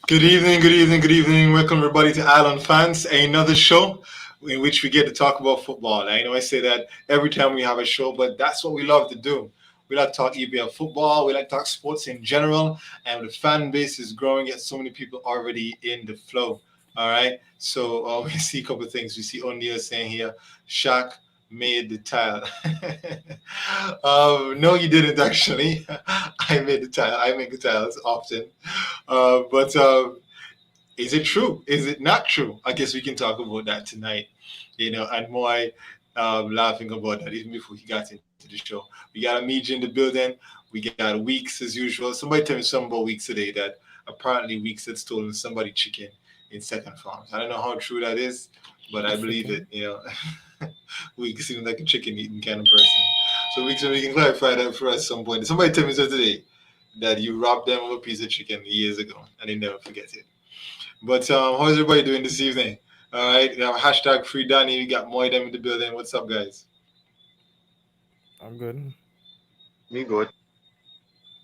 Good evening, good evening, good evening. Welcome everybody to Island Fans, another show in which we get to talk about football. I know I say that every time we have a show, but that's what we love to do. We like to talk EPL football, we like to talk sports in general, and the fan base is growing, yet so many people already in the flow. All right, so we see a couple of things. We see O'Neill saying here, Shaq made the tile. No, he didn't actually. I made the tile. I make the tiles often. But is it true? Is it not true? I guess we can talk about that tonight, and more laughing about that even before he got into the show. We got Amija in the building. We got Weeks as usual. Somebody tell me something about Weeks today that apparently Weeks had stolen somebody chicken in second farms. I don't know how true that is, but I believe it. Chicken. Weeks seems like a chicken eating kind of person. So Weeks, we can clarify that for us at some point. Somebody tell me so today that you robbed them of a piece of chicken years ago and they never forget it. But how's everybody doing this evening? All right, we have hashtag free Danny. We got more of them in the building. What's up, guys? I'm good. Me good.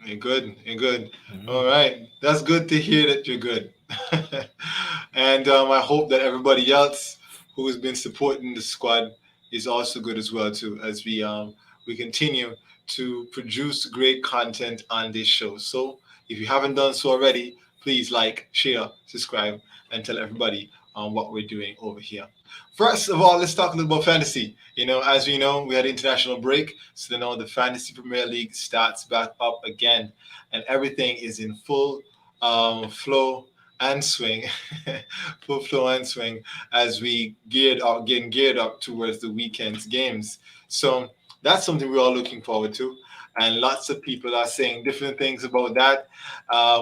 You're good. You're good. All Mm. right, that's good to hear that you're good. And I hope that everybody else who has been supporting the squad is also good as well too, as we continue to produce great content on this show. So if you haven't done so already, please like, share, subscribe, and tell everybody what we're doing over here. First of all, let's talk a little about fantasy. As we know, we had an international break, so now the Fantasy Premier League starts back up again, and everything is in full flow and swing, full flow and swing as we getting geared up towards the weekend's games. So that's something we're all looking forward to. And lots of people are saying different things about that.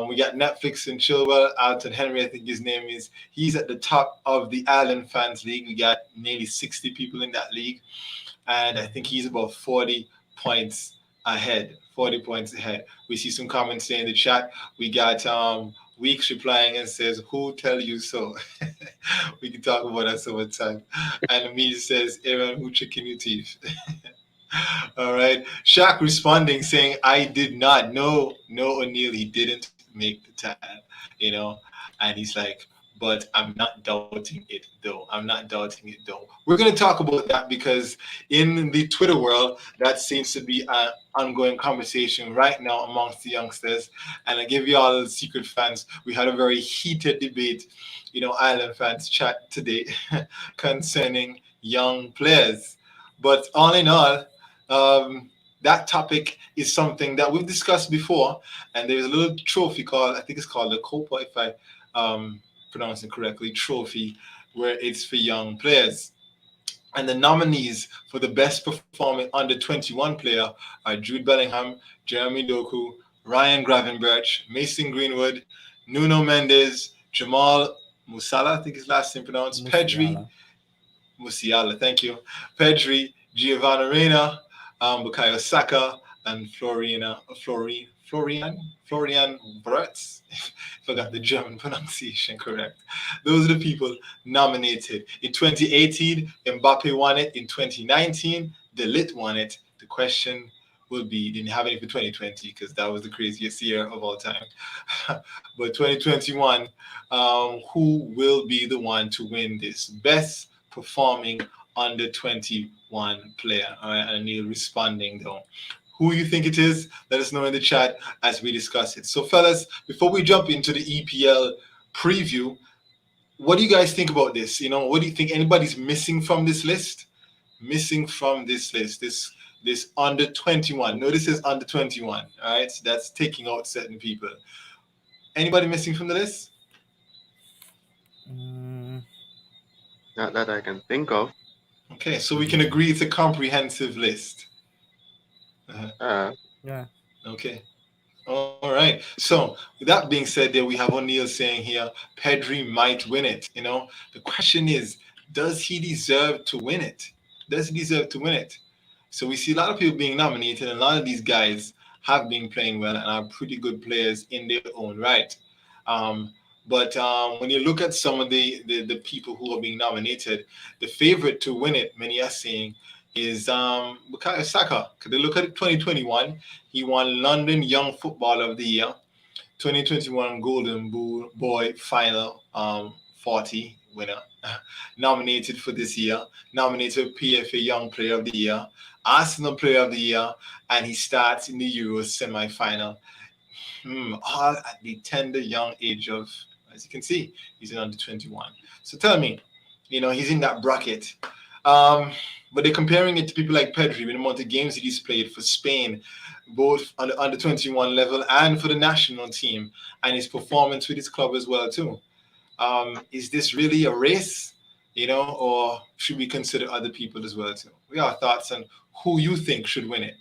We got Netflix and Chilwell, Alton Henry, I think his name is. He's at the top of the Ireland Fans League. We got nearly 60 people in that league. And I think he's about 40 points ahead. 40 points ahead. We see some comments there in the chat. We got Weeks replying and says, "Who tell you so?" We can talk about that some other time. And me says, "Aaron, who chicken your teeth?" All right. Shaq responding saying, "I did not. No, no, O'Neill, he didn't make the tab, you know." And he's like, "But I'm not doubting it though. I'm not doubting it though." We're going to talk about that because in the Twitter world, that seems to be an ongoing conversation right now amongst the youngsters. And I give you all the secret fans, we had a very heated debate, Island fans chat today concerning young players. But all in all, um, that topic is something that we've discussed before, and there's a little trophy called, I think it's called the Copa, if I pronounce it correctly, trophy, where it's for young players. And the nominees for the best performing under 21 player are Jude Bellingham, Jeremy Doku, Ryan Gravenberch, Mason Greenwood, Nuno Mendes, Jamal Musala, I think his last name pronounced, Pedri, Musiala. Musiala, thank you. Pedri, Giovanni Reina, Bukayo Saka, and Florian Wirtz. If I got the Mhm. German pronunciation correct. Those are the people nominated. In 2018, Mbappe won it. In 2019, De Ligt won it. The question will be, didn't have any for 2020 because that was the craziest year of all time. But 2021, who will be the one to win this best performing under 21 player? All right, and you're responding though. Who you think it is, let us know in the chat as we discuss it. So, fellas, before we jump into the EPL preview, what do you guys think about this? What do you think anybody's missing from this list? Missing from this list, this under 21. Notice it's under 21. All right, so that's taking out certain people. Anybody missing from the list? Mm, Not that I can think of. Okay, so we can yeah. agree it's a comprehensive list. Uh-huh. Uh, Yeah. Okay. All right. So with that being said, there we have O'Neill saying here, Pedri might win it. The question is, does he deserve to win it? Does he deserve to win it? So we see a lot of people being nominated, and a lot of these guys have been playing well and are pretty good players in their own right. Um, but when you look at some of the people who are being nominated, the favorite to win it, many are saying, is Bukayo Saka. Because they look at it 2021, he won London Young Footballer of the Year. 2021 Golden Boy Final 40 winner, nominated for this year, nominated for PFA Young Player of the Year, Arsenal Player of the Year, and he starts in the Euro semi-final. All at the tender young age of, as you can see, he's in under 21. So tell me, he's in that bracket. Um, but they're comparing it to people like Pedri with the amount of games that he's played for Spain, both on the under 21 level and for the national team, and his performance with his club as well too. Is this really a race, or should we consider other people as well too? We have thoughts on who you think should win it.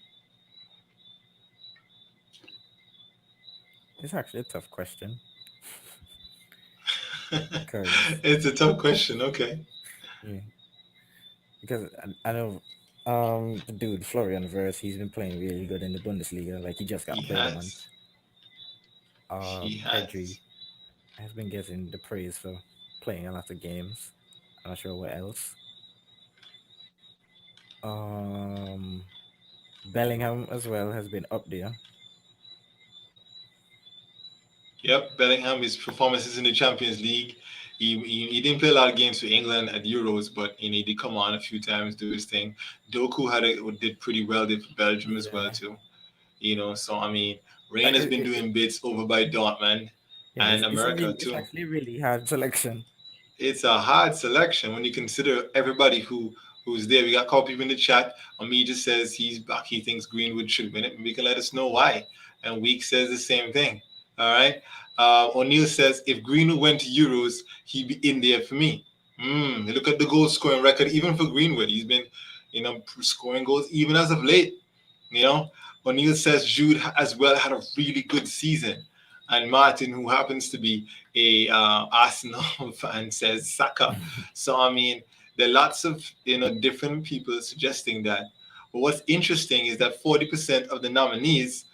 It's actually a tough question because It's a tough question. Okay. yeah, because I know the dude Florian Wirtz, he's been playing really good in the Bundesliga. Like he just got He player of the month. has. He Pedri has. has been getting the praise for playing a lot of games. I'm not sure what else. Um, Bellingham as well has been up there. Yep, Bellingham, his performances in the Champions League. He didn't play a lot of games for England at Euros, but he did come on a few times, do his thing. Doku did pretty well, did for Belgium as well Yeah, too. So I mean, Rain like has been doing bits over by Dortmund yeah, and America it's too. actually a really hard selection. It's a hard selection when you consider everybody who's there. We got a couple people in the chat. Ami just says he's back. He thinks Greenwood should win it. Maybe you can let us know why. And Week says the same thing. All right. O'Neill says if Greenwood went to Euros, he'd be in there for me. Look at the goal scoring record, even for Greenwood. He's been, scoring goals even as of late. You know, O'Neill says Jude as well had a really good season. And Martin, who happens to be a Arsenal fan, says Saka. So I mean, there are lots of different people suggesting that. But what's interesting is that 40% of the nominees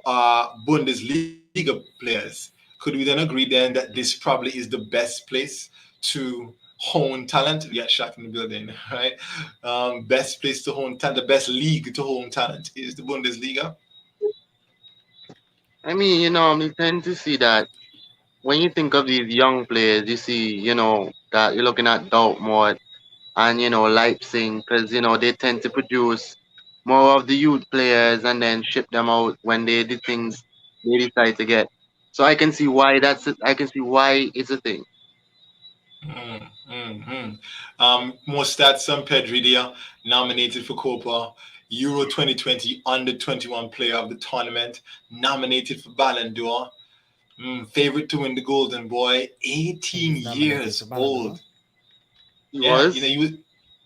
are Bundesliga players. Could we then agree then that this probably is the best place to hone talent? We got Shaq in the building, right? Best place to hone talent, the best league to hone talent is the Bundesliga. I mean, you normally tend to see that when you think of these young players, you see, that you're looking at Dortmund and, Leipzig, because, they tend to produce more of the youth players and then ship them out when they the things they decide to get. So I can see why I can see why it's a thing. More stats on Pedri there, nominated for Copa, Euro 2020 under 21 player of the tournament, nominated for Ballon d'Or, favorite to win the Golden Boy, And 18 he's nominated for years Ballon d'Or. old. He Yeah, was. he was,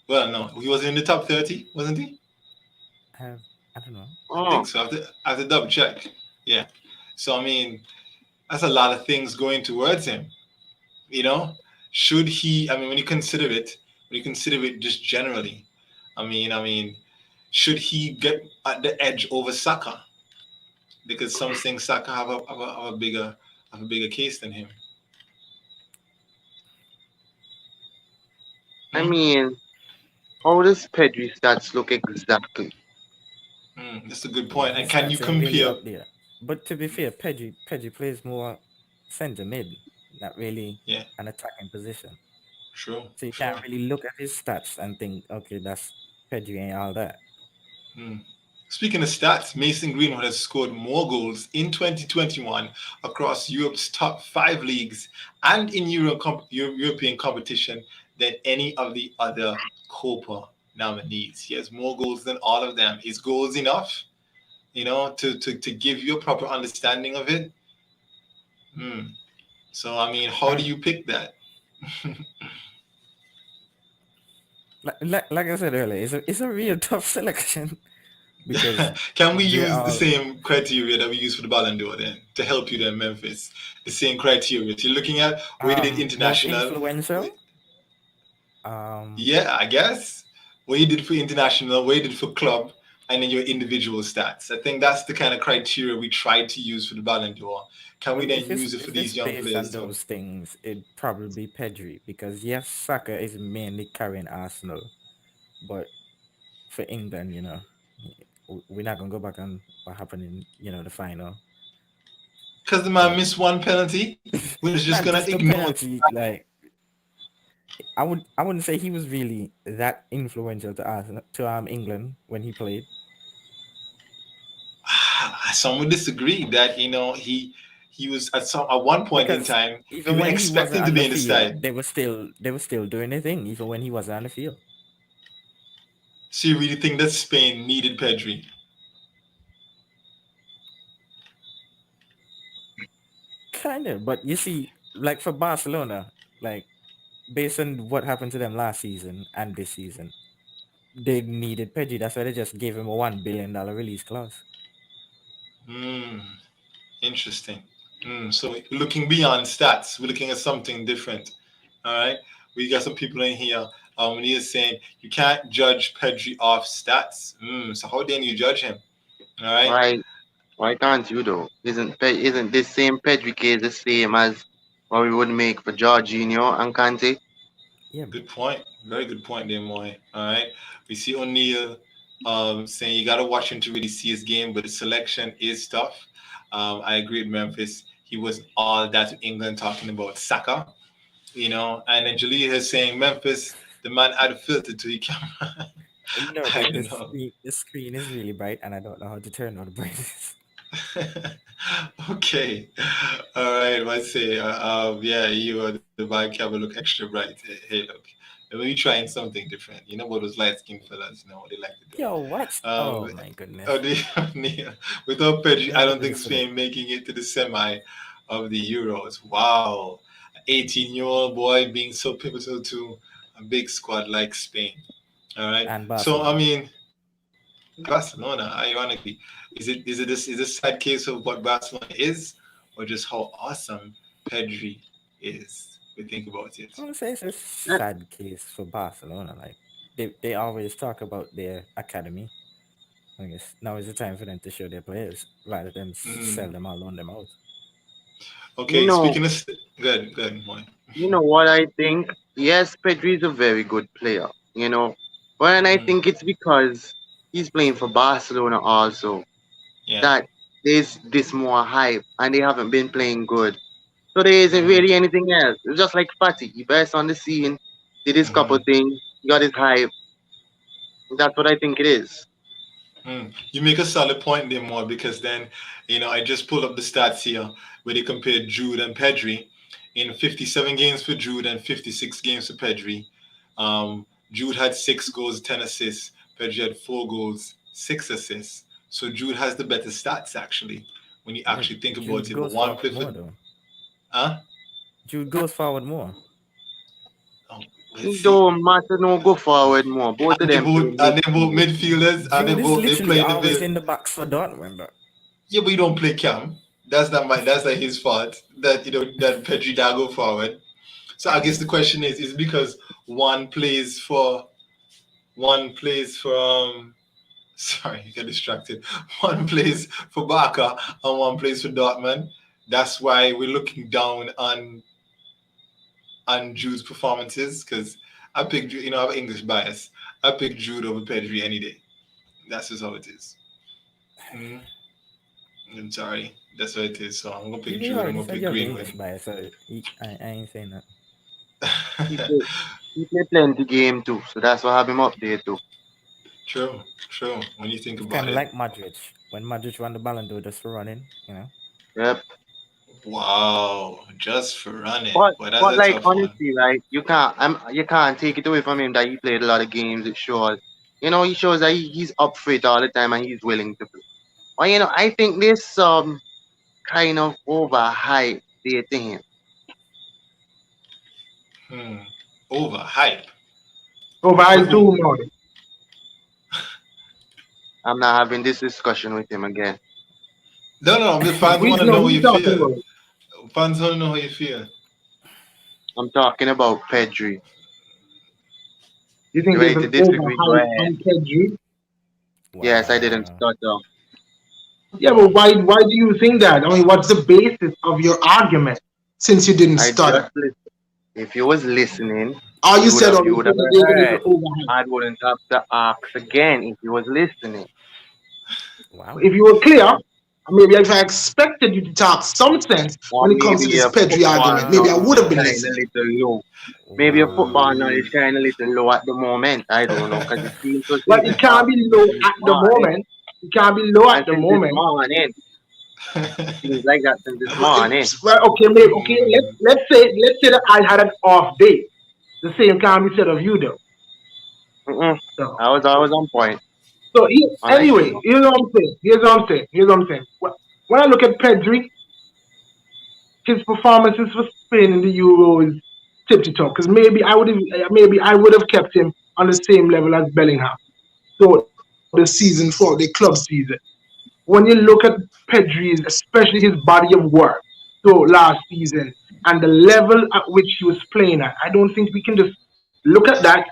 well, no, he was in the top 30, wasn't he? Have I don't know. I think Oh, so. I have to double check. Yeah. So, I mean, that's a lot of things going towards him. You know, should he? I mean, when you consider it just generally, I mean, should he get at the edge over Saka? Because some think Saka have a bigger case than him. I Hmm? mean, how does Pedri stats look exactly? That's a good Yeah, point. And his can you stats ain't really compare? up there. But to be fair, Pedri plays more centre mid, not really Yeah, an attacking position. true, So you can't true. really look at his stats and think, okay, that's Pedri ain't all that. Hmm. Speaking of stats, Mason Greenwood has scored more goals in 2021 across Europe's top five leagues and in European competition than any of the other Copa nominees. He has more goals than all of them. Is goals enough, to give you a proper understanding of it? Hmm. So, I mean, how do And you pick that? like I said earlier, it's a real tough selection because Can we they're use the all same criteria that we use for the Ballon d'Or then to help you then, Memphis? The same criteria. So you're looking at weighted most international. influential. Um, Yeah, I guess. What you did for international, what you did for club, and then your individual stats. I think that's the kind of criteria we tried to use for the Ballon d'Or. Can we well, then use it for if it's these young based on players too? those things, it'd probably be Pedri because yes, Saka is mainly carrying Arsenal, but for England, we're not gonna go back on what happened in the final. because the man Like, missed one penalty. We're just gonna not just a ignore. penalty. Like, I wouldn't say he was really that influential to us to England when he played Some would disagree that he was at one point in because time even even when he wasn't expecting to on be the in the field, side. they were still doing their thing even when he wasn't on the field. So you really think that Spain needed Pedri? Kind of, but you see, like for Barcelona, like based on what happened to them last season and this season, they needed Pedri. That's why they just gave him a $1 billion release clause. Hmm. Interesting. So we're looking beyond stats. We're looking at something different. All right. We got some people in here. When he is saying you can't judge Pedri off stats. So how then you judge him? All right. Why why can't you though? Isn't this same Pedri case the same as what we would make for Jorginho and Kante? Yeah, Good point. Very good point there, Moy. All right. We see O'Neal saying you got to watch him to really see his game, but the selection is tough. I agree with Memphis. He wasn't all that to England talking about Saka, And then Jaleel is saying Memphis, the man had a filter to his camera. no, I but don't know. the screen is really bright, and I don't know how to turn on the brightness. Okay. All right. Let's say, yeah, the vibe camera look extra bright. Hey, look, maybe trying something different. You know what those light skinned fellas, what they like to do. Yo, what? Um, Oh my goodness! oh, without Pedri, I Never don't could think have said it. Spain making it to the semi of the Euros. Wow. 18-year-old boy being so pivotal to a big squad like Spain. All right. And So I Barcelona. mean, Barcelona, ironically, is this sad case of what Barcelona is, or just how awesome Pedri is? We think about it. I want to say it's a sad case for Barcelona. Like they always talk about their academy. I guess now is the time for them to show their players rather than Mm. sell them or loan them out. You Okay, know, speaking of good, boy. you know what I think? Yes, Pedri is a very good player, but I Mm. think it's because he's playing for Barcelona also Yeah. that there's this more hype and they haven't been playing good. So there isn't Mm-hmm. really anything else. It's just like Fatty. He burst on the scene, did his couple Mm-hmm. things, got his hype. That's what I think it is. You make a solid point there, more because then, I just pulled up the stats here where they compared Jude and Pedri in 57 games for Jude and 56 games for Pedri. Jude had 6 goals, 10 assists. Pedri had 4 goals, 6 assists. So Jude has the better stats actually when you Yeah, actually think about Jude it. But goes one forward play for, more though. huh? Jude goes forward more. Oh, let's It see. don't matter no go forward more. Both of And they them play both and they both midfield. midfielders and Jude is they literally play in the always middle. in the box for Dortmund, bro. Yeah, but you don't play Cam. That's not his fault. That Pedri Dago forward. So I guess the question is because one plays for sorry, you get distracted. One plays for Barca and one plays for Dortmund. That's why we're looking down on Jude's performances because I pick Jude, I have English bias. I pick Jude over Pedri any day. That's just how it is. Mm, I'm sorry. That's what it is. So I'm gonna pick You Jude. I'm already gonna said pick you have English Greenwood. bias, so I ain't saying that. He play, he play plenty game too, so that's what have him up there too. True, true. When you think It's about kind of it. like Modric. When Modric won the Ballon d'Or just for running, you know. Yep. Wow, just for running. But Well, that's but a like tough one. honestly, right? You can't take it away from him that he played a lot of games. It shows. He shows that he's up for it all the time and he's willing to play. Well, I think this kind of overhype there to him. Hmm. Overhype. Overall For who? too much. I'm not having this discussion with him again. No, no, the fans We want to know know how we you talking feel. about. Fans want to know how you feel. I'm talking about Pedri. You You think there's ready an to disagree? Go overhype ahead. on Pedri? Yes, I didn't Wow. stutter. Yeah, but why do you think that? I mean, what's the basis of your argument? Since you didn't I just stutter, listened. If you was listening, all you you would said have on you the would have second day there's an heard. overhype. I wouldn't have to ask again if you was listening. Wow. If you were clear, maybe if I expected you to talk some sense Or when it comes maybe to this your Pedri football argument, maybe I would knowledge have been shine a listening. little low. Maybe your football Wow. knowledge shine a little low at the moment. I don't know, because it seems so Well, switched it can't off be since low this at the morning. moment. It can't be low at And the since this moment. morning, seems like that since this Well, morning. okay, maybe okay. Mm. Let's say that I had an off day. The same can't be said of you though. Mm-mm. So I was on point. On I point anyway, hear. though. here's what I'm saying. When I look at Pedri, his performances for Spain in the Euros tip to top. Because maybe I would have kept him on the same level as Bellingham throughout the season, for the club season. When you look at Pedri's, especially his body of work throughout last season and the level at which he was playing at, I don't think we can just look at that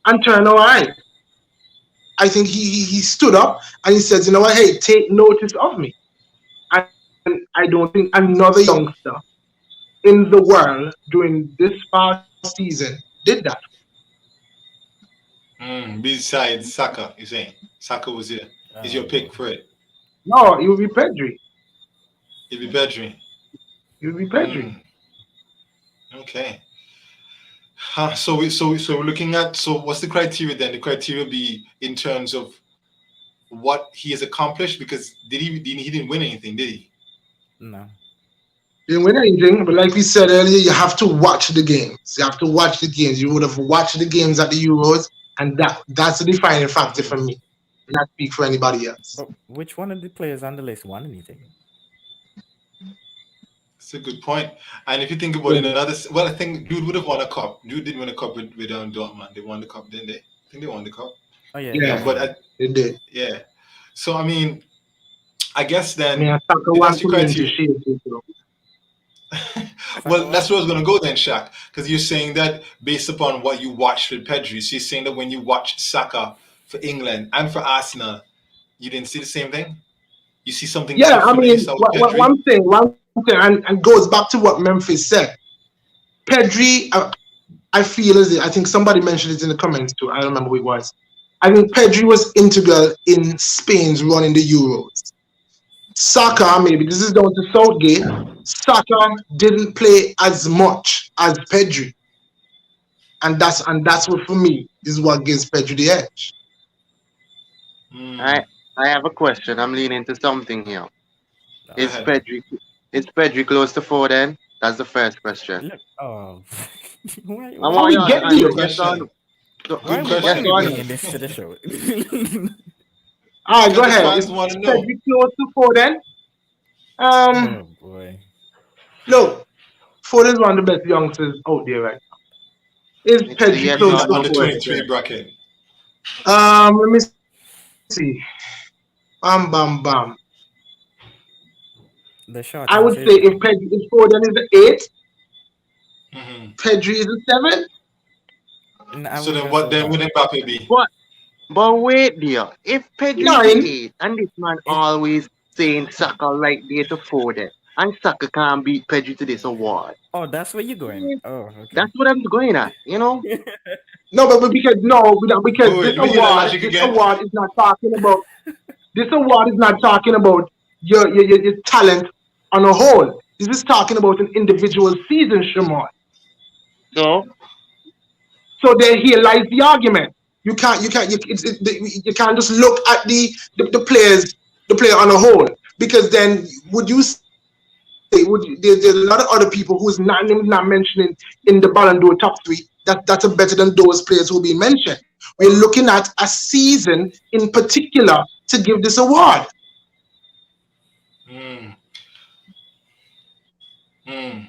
and turn our eyes. I think he stood up and he said, you know what, hey, take notice of me. And I don't think another youngster in the world during this past season did that. Besides Saka, you're saying Saka was here. Is your Oh boy. pick for it? No, it would be Pedri. It'd be Pedri. It would be Pedri. Mm. Okay. So we're looking at, so what's the criteria then? The criteria be in terms of what he has accomplished, because he didn't win anything, did he? No. Didn't win anything, but like we said earlier, you have to watch the games. You have to watch the games. You would have watched the games at the Euros, and that's the defining factor for Hmm. me. Not speak for anybody else. But which one of the players on the list won anything? It's a good point. And if you think about it, Yeah. another, well, I think Jude would have won a cup. Jude did win a cup with Dortmund. They won the cup, didn't they? I think they won the cup. Oh yeah, Yeah, yeah, Yeah, but yeah. it did. yeah. So I mean, I guess I mean, then I stuck if one that's your put me into criteria. shape. So. Saka Well, that's what? where I was going to go then, Shaq, because you're saying that based upon what you watched with Pedri. So you're saying that when you watched Saka for England and for Arsenal, you didn't see the same thing. You see something Yeah, I different that you mean, saw with Pedri. one thing, and goes back to what Memphis said. Pedri, I feel as I think somebody mentioned it in the comments too. I don't remember who it was. I think Pedri was integral in Spain's run in the Euros. Saka, maybe this is down to Southgate. Saka didn't play as much as Pedri, and that's what for me is what gives Pedri the edge. I Hmm. I have a question. I'm leaning to something here. Go No. Is ahead. Pedri is Pedri close to Foden? That's the first question. Look. Oh. why? I Why How want we? we y'all get to Good answer there? yes or question. no. So, Why? Good Why yes are we question. or no. bringing this to the show? All right, go Because the ahead. fans Is want to know. Pedri close to Foden? Um, oh boy. look, Foden is one of the best youngsters out there right now. Is It's a Pedri yes He's in close or the to no under Foden? question. 23 bracket. Let me see. Bam, bam, bam. The I short would say answer is no. if Foden is the eight, Hmm. Pedri is the seven. And I So wouldn't then go what so then would far. Mbappe be? But wait there. If Pedri is the Nine. eight, and this man It, always saying Saka right there to Foden, and Saka can't beat Pedri to this award. oh, that's where you're going. Eh, Oh, That's okay. what I'm going at, you know? No, but because Wait, this wait, let me hear that award logic this again. award is not talking about your talent on a whole. This is talking about an individual season, Shimon. So, So there here lies the argument. You can't just look at the player on a whole, because then would you say there's a lot of other people whose names not mentioning in the Ballon d'Or top three that's better than those players who will be mentioned. We're looking at a season in particular to give this award. Hmm. Hmm.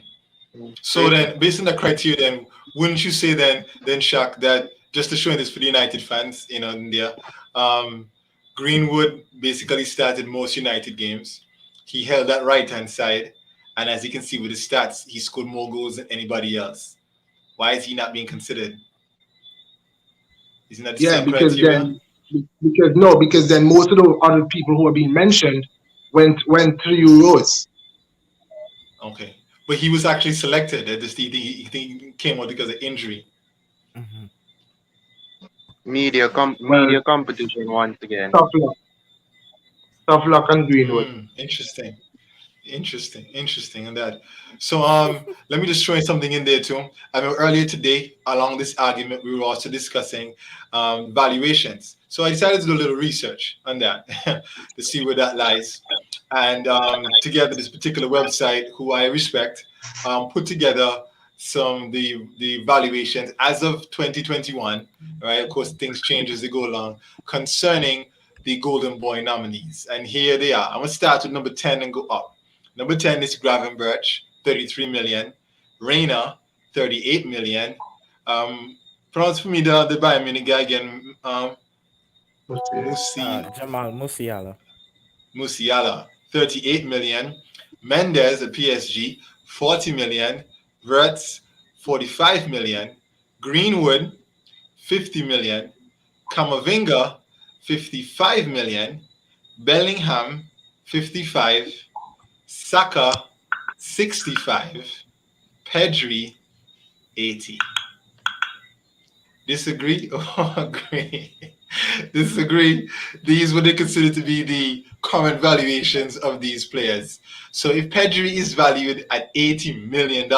So tricky. then, based on the criteria, then wouldn't you say then Shaq, that just to show this for the United fans in India, um, Greenwood basically started most United games. He held that right hand side, and as you can see with his stats, he scored more goals than anybody else. Why is he not being considered? Isn't that the Yeah, same criteria? because then most of the other people who are being mentioned went to Euros. Okay, but he was actually selected. Just he came out because of injury. hmm Media Well, competition once again. tough luck. Tough luck on Greenwood. Interesting. Interesting on that. So let me just throw in something in there too. I mean, earlier today, along this argument, we were also discussing valuations. So I decided to do a little research on that to see where that lies. And together, this particular website, who I respect, put together the valuations as of 2021. Right, of course, things change as they go along concerning the Golden Boy nominees. And here they are. I'm gonna start with number 10 and go up. Number 10 is Gravenberch, 33 million. Reina, 38 million. Pronounce for me the Bayern Munich guy again. Jamal Musiala. Musiala, 38 million. Mendes at PSG, 40 million. Wirtz, 45 million. Greenwood, 50 million. Kamavinga, 55 million. Bellingham, 55. Saka, 65. Pedri, 80. Disagree or agree? Disagree. These what they consider to be the current valuations of these players. So if Pedri is valued at $80 million,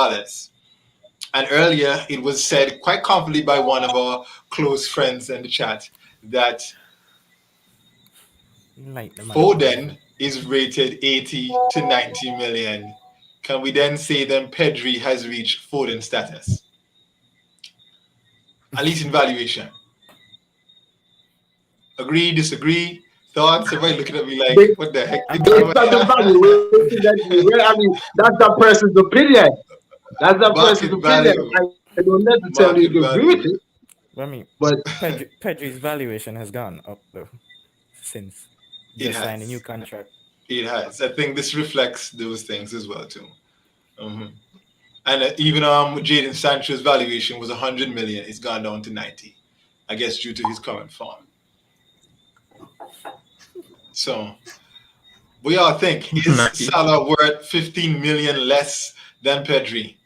and earlier it was said quite confidently by one of our close friends in the chat that Like the man. Foden is rated 80 to 90 million. Can we then say then Pedri has reached Foden status? At least in valuation. Agree, disagree, thoughts? Everybody looking at me like, what the heck? Based on the valuation that I mean, that's that person's opinion. That's that person's opinion. I don't necessarily agree with it. I mean, but Pedri's valuation has gone up though since just signed a new contract. It has. I think this reflects those things as well too. And even Jadon Sancho's valuation was 100 million. It's gone down to 90. I guess due to his current form. So, what y'all think? Is Salah worth 15 million less than Pedri?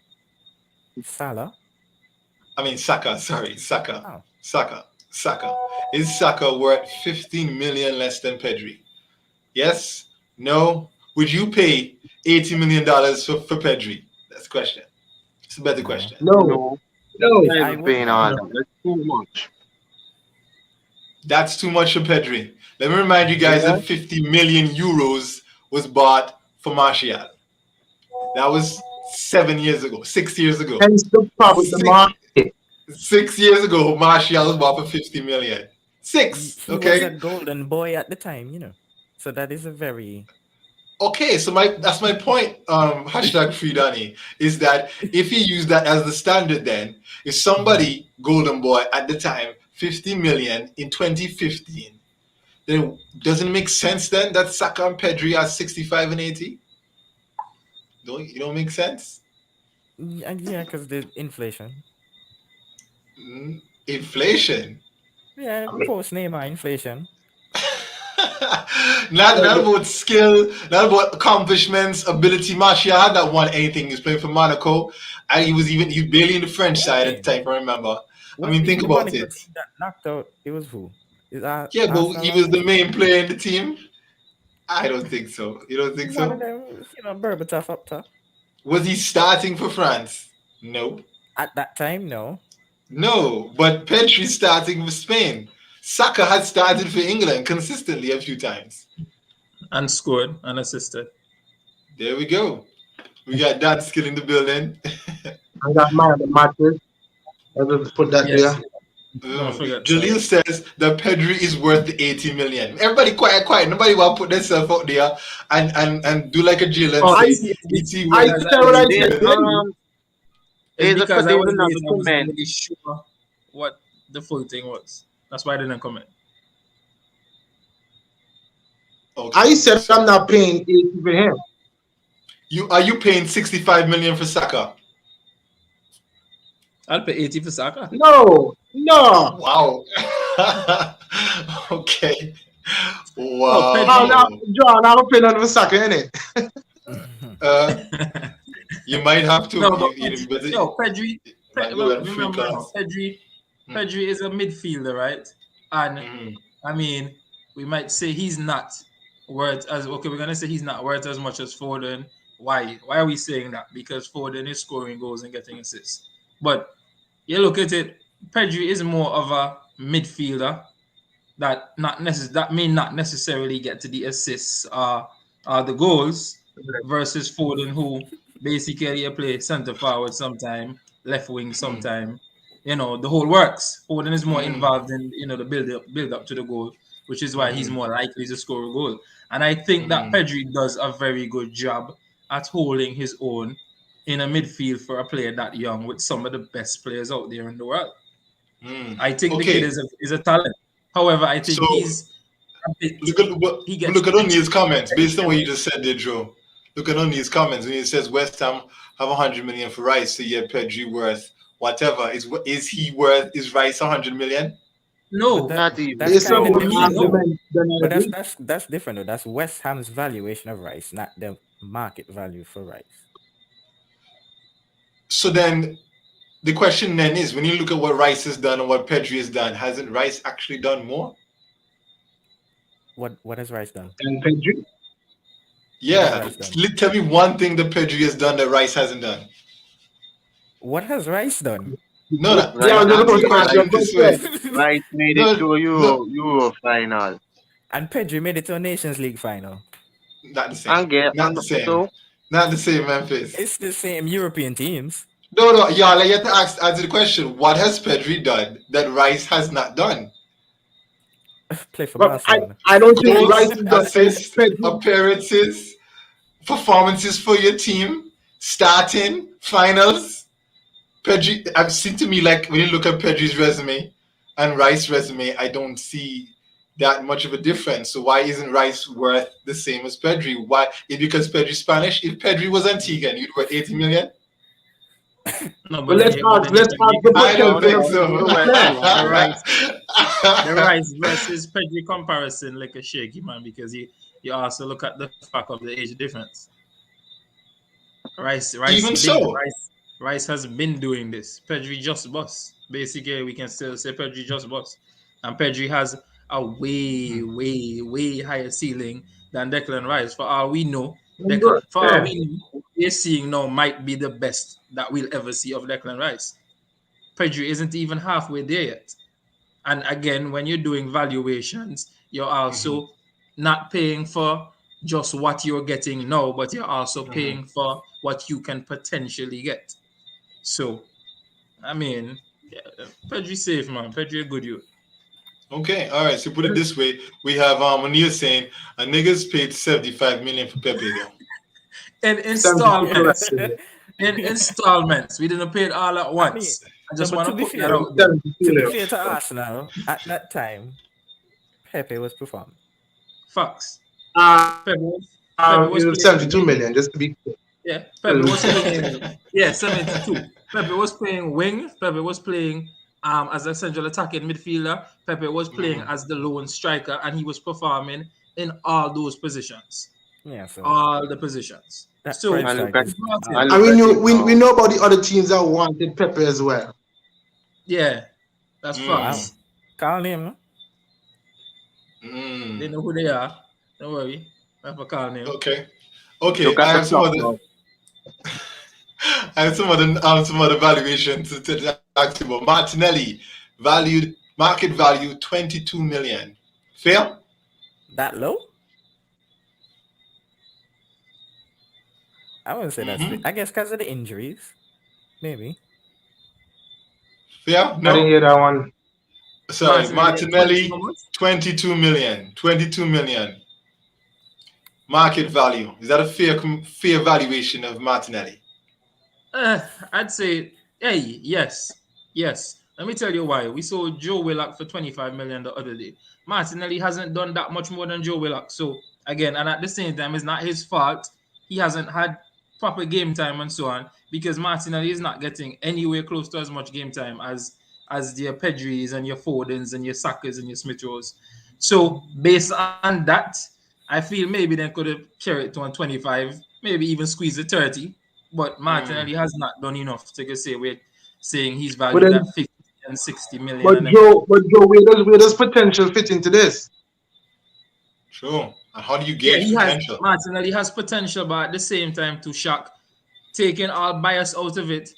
Salah? I mean Saka. Sorry, Saka. Oh. Saka. Is Saka worth 15 million less than Pedri? Yes? No? Would you pay $80 million for Pedri? That's the question. It's a better question. No. I'm paying all that. That's too much. That's too much for Pedri. Let me remind you guys that 50 million euros was bought for Martial. That was 6 years ago. Hence the problem with the market. 6 years ago, Martial was bought for 50 million. He okay? was a golden boy at the time, you know. So that is a very... Okay, so that's my point, hashtag Free Danny, is that if you use that as the standard then, if somebody, golden boy at the time, 50 million in 2015, then doesn't it make sense then that Saka and Pedri are 65 and 80? You don't make sense? Yeah, because the inflation. Inflation? Yeah, post-Neymar inflation. not about skill, not about accomplishments, ability. Martial had that one anything. He was playing for Monaco, and he was barely in the French side at the time. I remember. I mean, think about it. Team that knocked out. It was who? But he was the main player in the team. I don't think so. You don't think so? One of them, Berbatov up top. Was he starting for France? No. At that time, no. No, but Pedri starting for Spain. Saka had started for England consistently a few times. And scored and assisted. There we go. We got that skill in the building. I got man of the matches. Let's put that there. Jaleel says that Pedri is worth the 80 million. Everybody quiet. Nobody will put themselves out there and do like a Jill and say, because I wasn't really sure what the full thing was. That's why I didn't comment. Okay. I said I'm not paying 80 for him. Are you paying 65 million for Saka? I'll pay 80 for Saka. No. Wow. Okay. Wow. John, I don't pay nothing for Saka, innit? You might have to. Pedri. Pedri is a midfielder, right? And I mean, we might say he's not worth as okay. We're gonna say he's not worth as much as Foden. Why? Why are we saying that? Because Foden is scoring goals and getting assists. But you look at it, Pedri is more of a midfielder that may not necessarily get to the assists the goals versus Foden who basically play centre forward sometime, left wing Mm. sometime. The whole works. Foden is more Mm. involved in the build up to the goal, which is why he's Mm-hmm. more likely to score a goal. And I think that Mm-hmm. Pedri does a very good job at holding his own in a midfield for a player that young with some of the best players out there in the world. Mm. I think the kid Okay, is a talent. However, I so think he's a bit he gets look at a bit O'Neill's comments based on what you carried. just said there, Joe. Look at O'Neill's comments when he says West Ham have 100 million for Rice, so yeah, Pedri worth whatever. Is he worth? Is Rice 100 million? But No, Not that's even. Based on kind of for what me, different no. though. argument, then I But that's agree. that's that's different though. That's West Ham's valuation of Rice, not the market value for Rice. So then the question then is, when you look at what Rice has done and what Pedri has done, hasn't Rice actually done more? What has Rice done? And Pedri. What has Yeah, Rice done? tell me one thing that Pedri has done that Rice hasn't done. What has Rice done? No, no, Yeah, I Rice was just answer about the to ask you a Rice question this way. question. Rice made it No, to a no, Euro final. And Pedri made it to a Nations League final. not the same. And get Not the same. so Not the same, Memphis. It's the same European teams. No, y'all, you have to answer the question. What has Pedri done that Rice has not done? Play for But Barcelona. I don't think Rice Goals, is done assists, Pedri. appearances, performances for your team, starting, finals. Pedri, I've seen to me like when you look at Pedri's resume and Rice's resume, I don't see that much of a difference. So why isn't Rice worth the same as Pedri? Why? Is because Pedri's Spanish? If Pedri was Antiguan, you'd worth 80 million? No, But but then let's ask you the can I say question don't no from think no so. you a went fair. too the high. Rice versus Pedri comparison like a shaky man because you also look at the fact of the age difference. Even so. Rice has been doing this. Pedri just bust. Basically, we can still say Pedri just bust. And Pedri has a way, Mhm. way, way higher ceiling than Declan Rice. For all we know, Yeah. what we're seeing now might be the best that we'll ever see of Declan Rice. Pedri isn't even halfway there yet. And again, when you're doing valuations, you're Mhm. also not paying for just what you're getting now, but you're also Mhm. paying for what you can potentially get. So, I mean, yeah, Pedri safe, man. Pedri a good youth. Okay, all right. So put it this way: we have O'Neal saying a niggas paid 75 million for Pepe though. In 72 correct. installments. In installments. We didn't pay it all at I mean, once. I no, just but want to to be put that fair, out there. 72 to be there. fair to Arsenal, at that time, Pepe was performing. Facts. Uh, Pepe it was was playing 72 wing. million, just to be Yeah, Pepe was clear. playing. Yeah, 72. Pepe was playing wing. Pepe was playing as a central attacking midfielder. Pepe was playing Mhm. as the lone striker, and he was performing in all those positions, Yeah, so all the positions. that prime So And look strike at we is brought out. and him. And look at it we now. know about the other teams that wanted Pepe as well. Yeah, that's Mm. Wow. facts. Call name, no? They Mm. know who they are. Don't worry. I have a call name. Okay. Okay. Look I at the have some clock other. now. I have some other valuations to ask you about. Martinelli valued market value 22 million. Fair? That low? I wouldn't say that's. Mm-hmm. I guess because of the injuries, maybe. Fair? I didn't No. hear that one. Sorry, Martinelli at 20 how Martinelli much? 22 million. 22 million market value. Is that a fair valuation of Martinelli? I'd say, hey, yes, yes. Let me tell you why. We saw Joe Willock for 25 million the other day. Martinelli hasn't done that much more than Joe Willock. So again, and at the same time, it's not his fault. He hasn't had proper game time and so on because Martinelli is not getting anywhere close to as much game time as your Pedris and your Fodens and your Sakas and your Smith Rose. So based on that, I feel maybe they could have carried it to 125, maybe even squeeze the 30. But Mm. Martinelli has not done enough to say we're saying he's But valued at then, 50 and 60 million and them. Joe, where does potential fit into this? True. And how do you Yeah, gauge he has potential? Martinelli has potential, but at the same time, to shock, taking all bias out of it,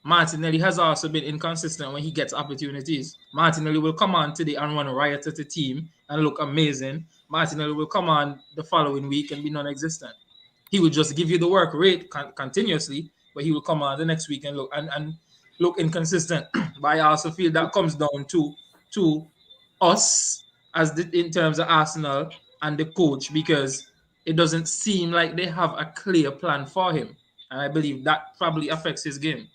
Martinelli has also been inconsistent when he gets opportunities. Martinelli will come on today and run riot at the team and look amazing. Martinelli will come on the following week and be non-existent. He will just give you the work rate continuously, but he will come on the next week and look inconsistent. But I also feel that comes down to us in terms of Arsenal and the coach, because it doesn't seem like they have a clear plan for him, and I believe that probably affects his game.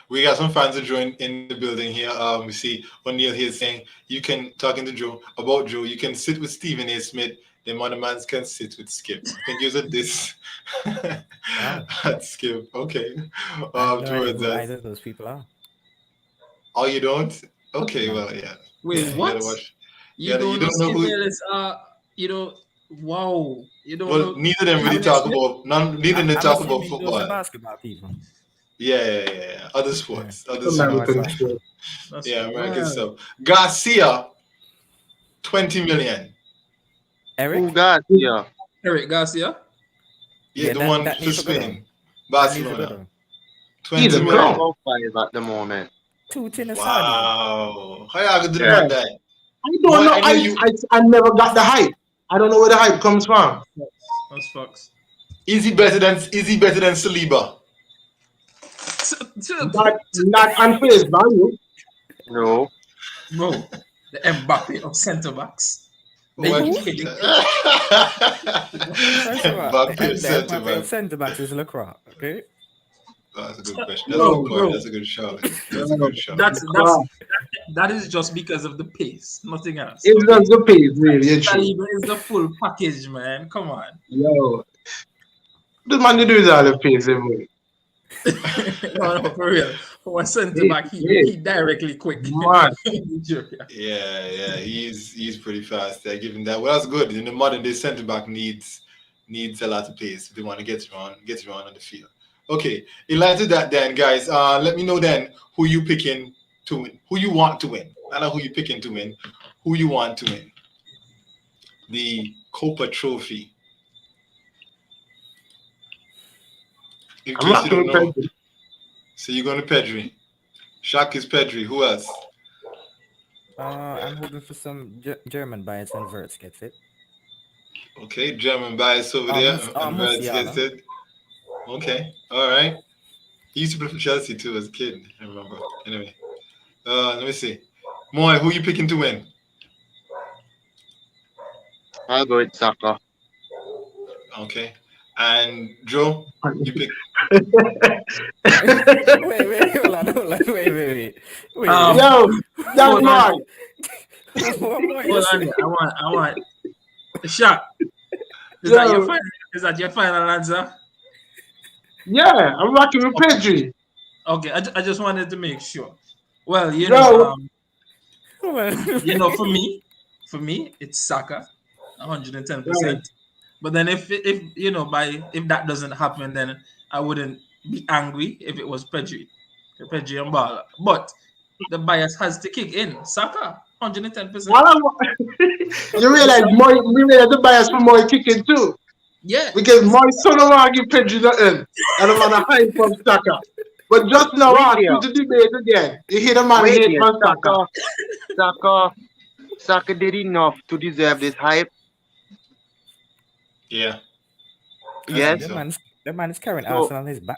We got some fans that join in the building here. We see O'Neill here saying you can talking to Joe about Joe. You can sit with Stephen A. Smith. Them other mans can sit with Skip. I think use it this Wow. at Skip. Okay. I have no idea Towards who that. either of those people are. Oh, you don't? Okay. No. Well, yeah. Wait, Yeah. You what? gotta watch. You You don't know don't know Skip who. Bayless? You know, wow. You don't Well, know neither of them really Stephen A. talk Smith? about. Neither of them I'm talk about assuming those are football. basketball people. Yeah. Other Yeah. sports. Other Some Oh, sports. that's American fine. sport. That's Yeah, American wow. stuff. Garcia, 20 million. Who Eric? got here? Eric Garcia. Yeah, Yeah, the that one that for needs to go down. Spain. That needs to go Barcelona. down. He's 20 a He worth clown. million. about 5 at the moment. Two tin of sardine. Wow. How y'all gonna do Yeah. Yeah. that? I Boy, don't know. I know you. I never got the hype. I don't know where the hype comes from. That's facts. Is he better than Saliba? Not on face value. No. Bro, the Mbappe of centre backs. Are What? you Who? kidding? First of all, Mbappe the centre Mbappe of back. centre backs is Lacroix. Okay. Oh, that's a good question. That's a No, good point. bro. That's a good shout. That's a No. good shout. That is just because of the pace, nothing else. It's Okay? just the pace, really and true. Saliba is the full package, man. Come on. Yo. The man you do is all the pace, everybody. No, for real. For a centre Hey, back, hey, he directly quick. man. Nigeria. Yeah. He's pretty fast. They're giving that. Well, that's good. In the modern day, centre back needs a lot of pace if they want to get around on the field. Okay, in light of that, then guys, let me know then who you picking to win, who you want to win. I know who you picking to win, who you want to win the Copa Trophy. In I'm case you don't rocking with know, Pedri. so you're going to Pedri. Shaq is Pedri. Who else? I'm hoping for some German bias and Verts gets it. Okay, German bias over there, and Reds gets Musiala. it. Okay, all right. He used to play for Chelsea too as a kid. I remember. Anyway, let me see. Moy, who you picking to win? I'll go with Saka. Okay, and Joe, you pick. Wait, hold on, wait. Yo, that's Hold on. man. What more you Hold on. say? I want a shot. Is that your final answer? Yeah, I'm rocking with Pedri. Okay, I just wanted to make sure. Well, Yo. for me, it's Saka, 110%. But then if that doesn't happen, then I wouldn't be angry if it was Pedri and Bala. But the bias has to kick in. Saka, 110%. You realize the bias for Moy kicking too. Yeah. Because Moy son don't want to give Pedri nothing. And I'm on a high from Saka. But just now, to the debate again. You hear the man hate from Saka. Saka did enough to deserve this hype. Yeah. Yes. The man is carrying So- Arsenal on his back.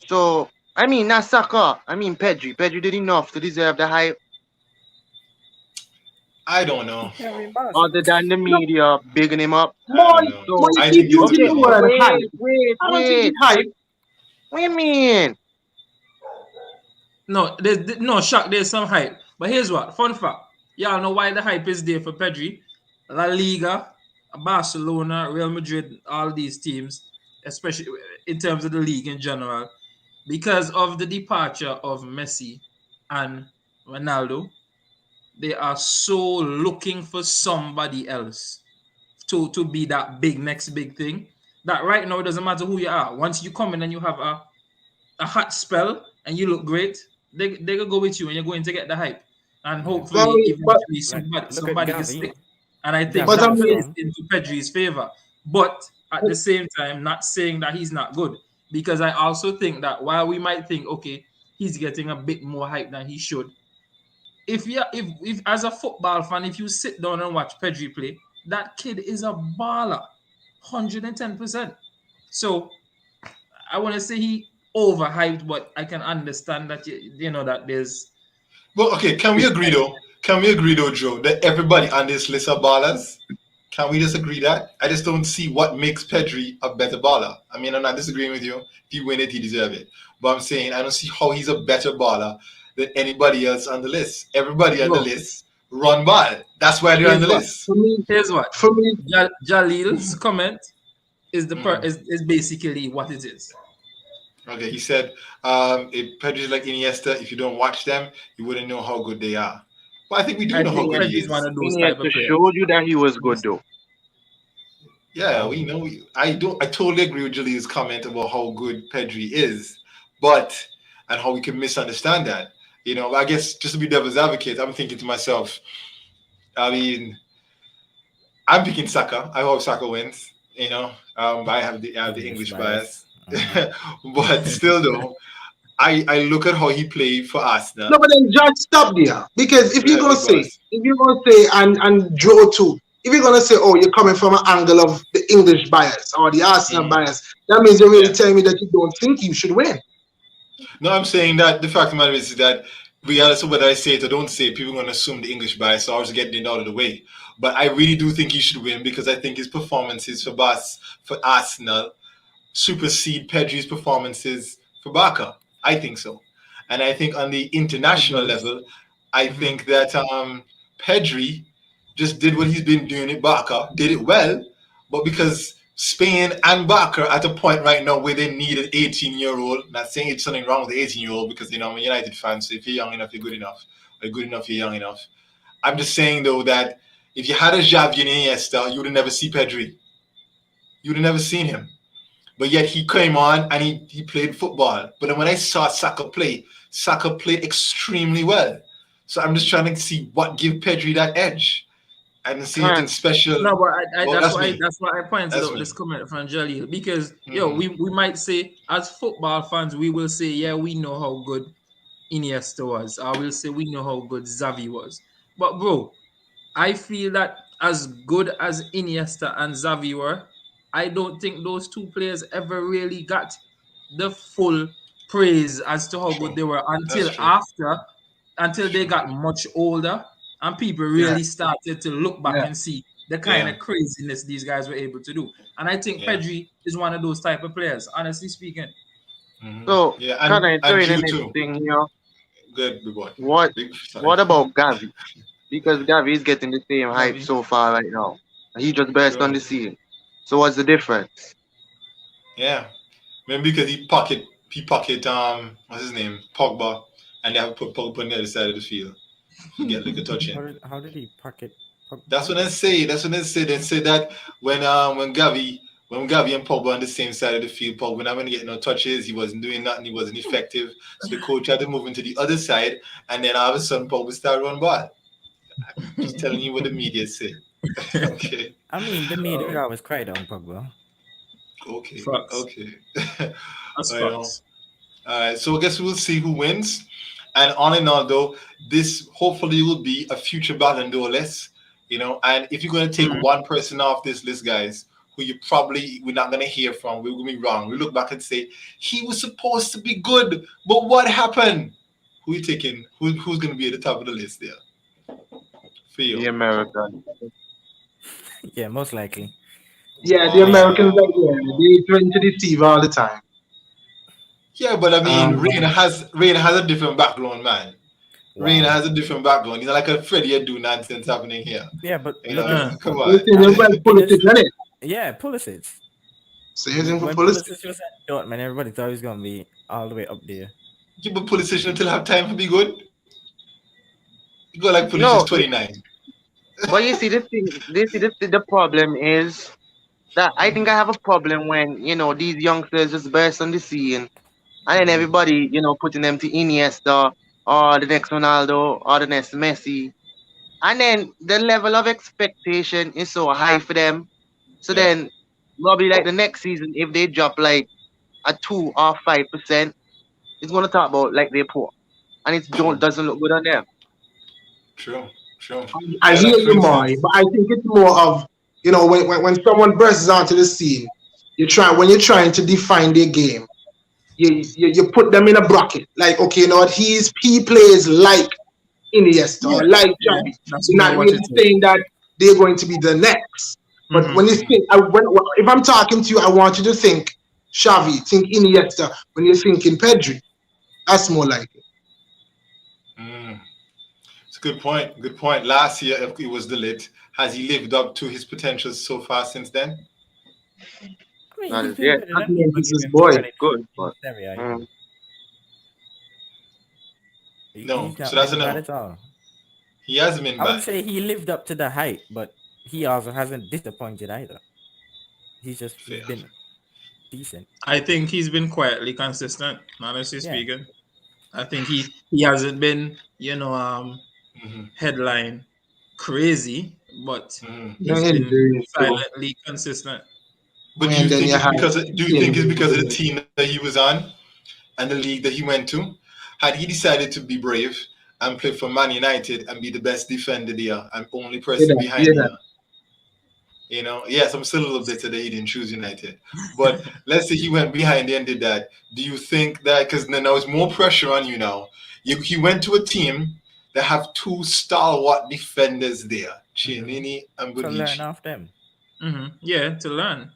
So, I mean, not Saka. I mean, Pedri. Pedri did enough to deserve the hype. I don't know. Other than the media bigging him up. Moy, I keep think using it's the word hype. Wait. I don't think it's hype. What do you mean? No, no shock. There's some hype. But here's what fun fact. Y'all know why the hype is there for Pedri. La Liga, Barcelona, Real Madrid, all these teams, especially in terms of the league in general, because of the departure of Messi and Ronaldo, they are so looking for somebody else to be that next big thing. That right now it doesn't matter who you are. Once you come in and you have a hot spell and you look great, they can go with you and you're going to get the hype. And hopefully, eventually, somebody can stick And I think But I that Gavi's mean, plays strong. into Pedri's favor. But at the same time, not saying that he's not good. Because I also think that while we might think, okay, he's getting a bit more hype than he should, if as a football fan, if you sit down and watch Pedri play, that kid is a baller, 110%. So I want to say he overhyped, but I can understand that you know that there's Well, okay, can we agree though? Can we agree though, Joe, that everybody on this list are ballers? Can we just agree that? I just don't see what makes Pedri a better baller. I mean, I'm not disagreeing with you. If he win it, he deserve it. But I'm saying I don't see how he's a better baller than anybody else on the list. Everybody on the bro. list run ball. That's why they're on Here's the what list. for me, here's what for me, Jalil's comment Hmm. is basically what it is. Okay, he said, if Pedri's like Iniesta, if you don't watch them, you wouldn't know how good they are. Well, I think we do I know how think good Iniesta, he Pedri is one is. of those type Iniesta of players. showed you that he was good though. Yeah, Wow. we know. I don't. I totally agree with Julie's comment about how good Pedri is, but and how we can misunderstand that. I guess just to be devil's advocate, I'm thinking to myself. I mean, I'm picking Saka. I hope Saka wins. But I have the English English bias. bias, but still though, I look at how he played for Arsenal. no, but then just stop there because Let me boss. if you're gonna say and draw too, if you're gonna say, oh, you're coming from an angle of the English bias or the Arsenal Mhm. bias, that means you're really Yeah. telling me that you don't think you should win. No, I'm saying that the fact of the matter is that regardless of whether I say it or don't say it, people are going to assume the English bias, so I was getting it out of the way. But I really do think he should win because I think his performances for Arsenal supersede Pedri's performances for Barca. I think so. And I think on the It international does. level, I Mhm. think that Pedri just did what he's been doing at Barca, did it well, but because Spain and Barca are at a point right now where they need an 18-year-old, not saying it's something wrong with the 18-year-old because, I'm a United fan, so if you're young enough, you're good enough. Or you're good enough, you're young enough. I'm just saying, though, that if you had a Xavi and Iniesta, you would have never seen Pedri. You would have never seen him. But yet he came on and he played football. But then when I saw Saka played extremely well. So I'm just trying to see what give Pedri that edge. I didn't see anything Can't. special. No, but Well, that's me. that's why I pointed That's out this me. comment from Jalil because Hmm. we might say as football fans we will say yeah we know how good Iniesta was. I will say we know how good Xavi was. But bro, I feel that as good as Iniesta and Xavi were, I don't think those two players ever really got the full praise as to how good True. they were That's true. until they True. got much older and people Yeah, really started to look back yeah. and see the kind Yeah. of craziness these guys were able to do. And I think Yeah. Pedri is one of those type of players, honestly speaking. So Yeah. can And I throw and in the you next too. thing here? Good, big boy. What Big sorry. what about Gavi? Because Gavi is getting the same hype Gavi. so far right now. He just burst on True. the scene. So what's the difference? Yeah. Maybe because he pocket what's his name? Pogba, and they have put Pogba on the other side of the field. He get like a touch in. How did he pocket That's Pogba? what they say. That's what they say. They say that when Gavi and Pogba on the same side of the field, Pogba not going to get no touches. He wasn't doing nothing. He wasn't effective. So the coach had to move him to the other side, and then all of a sudden Pogba started running ball. Just telling you what the media say. Okay. I mean, the media would Oh, always cry down Pogba. Okay. facts. Okay. That's I know. facts. All right. So I guess we'll see who wins. And all in all, though, this hopefully will be a future Ballon d'Or list. And if you're going to take Mhm. one person off this list, guys, who we're not going to hear from, we're going to be wrong. We look back and say he was supposed to be good, but what happened? Who you taking? Who's going to be at the top of the list there for The you? American. Yeah, most likely. Yeah, the Americans Oh, are there. They trying to deceive all the time. yeah, but I mean, Um, Reina has a different background, man. Reina Wow. has a different background. He's not like a Freddie do nonsense happening here. Yeah, but You look know, at Uh, come you on. see, they're well in this. politics, isn't it? Yeah, Pulisic. So using for When politics. Pulisic was at Dortmund, everybody thought he was gonna be all the way up there. You put politician until have time to be good. You go like politician's No, 29. but you see the thing. This see the problem is that I think I have a problem when these youngsters just burst on the scene and then Mm-hmm. everybody putting them to Iniesta or the next Ronaldo or the next Messi. And then the level of expectation is so high for them. So Yeah. then probably like the next season, if they drop like a 2 or 5%, it's gonna talk about like they're poor. And it True. don't doesn't look good on them. True. True. I Yeah. hear Like for you, Moy, instance. but I think it's more of, when someone bursts onto the scene, when you're trying to define their game, you put them in a bracket. Like, okay, you know what, he plays like Iniesta Yeah, or like yeah, Xavi. that's You're more not what really it is. saying that they're going to be the next. But Mm-hmm. when you Mhm. think, if I'm talking to you, I want you to think Xavi, think Iniesta. When you're thinking Pedri, that's more like it. Mm. It's a good point. Good point. Last year it was the lit. Has he lived up to his potential so far since then? I mean, Not he's as been yet. good That's enough. People give Memphis's him boy. credit Good, in but Serie A. mm, No. He's So not that's a been bad no. at all. He hasn't been I wouldn't bad. say he lived up to the hype, but he also hasn't disappointed either. He's Fair. been decent. I think he's been quietly consistent, honestly Yeah. speaking. I think he hasn't been, Hmm. headline crazy, but Hmm. he's The been injuries too. silently consistent. But And then you have do you think it's because of the injuries. team that he was on and the league that he went to? Had he decided to be brave and play for Man United and be the best defender there and only Yeah, person behind yeah. there, yes, I'm still a little bitter that he didn't choose United. But let's say he went behind there and did that. Do you think that because now there's more pressure on you now? He went to a team that have two stalwart defenders there, Hmm. Chiellini and To learn Bonucci. off them. Yeah, to learn.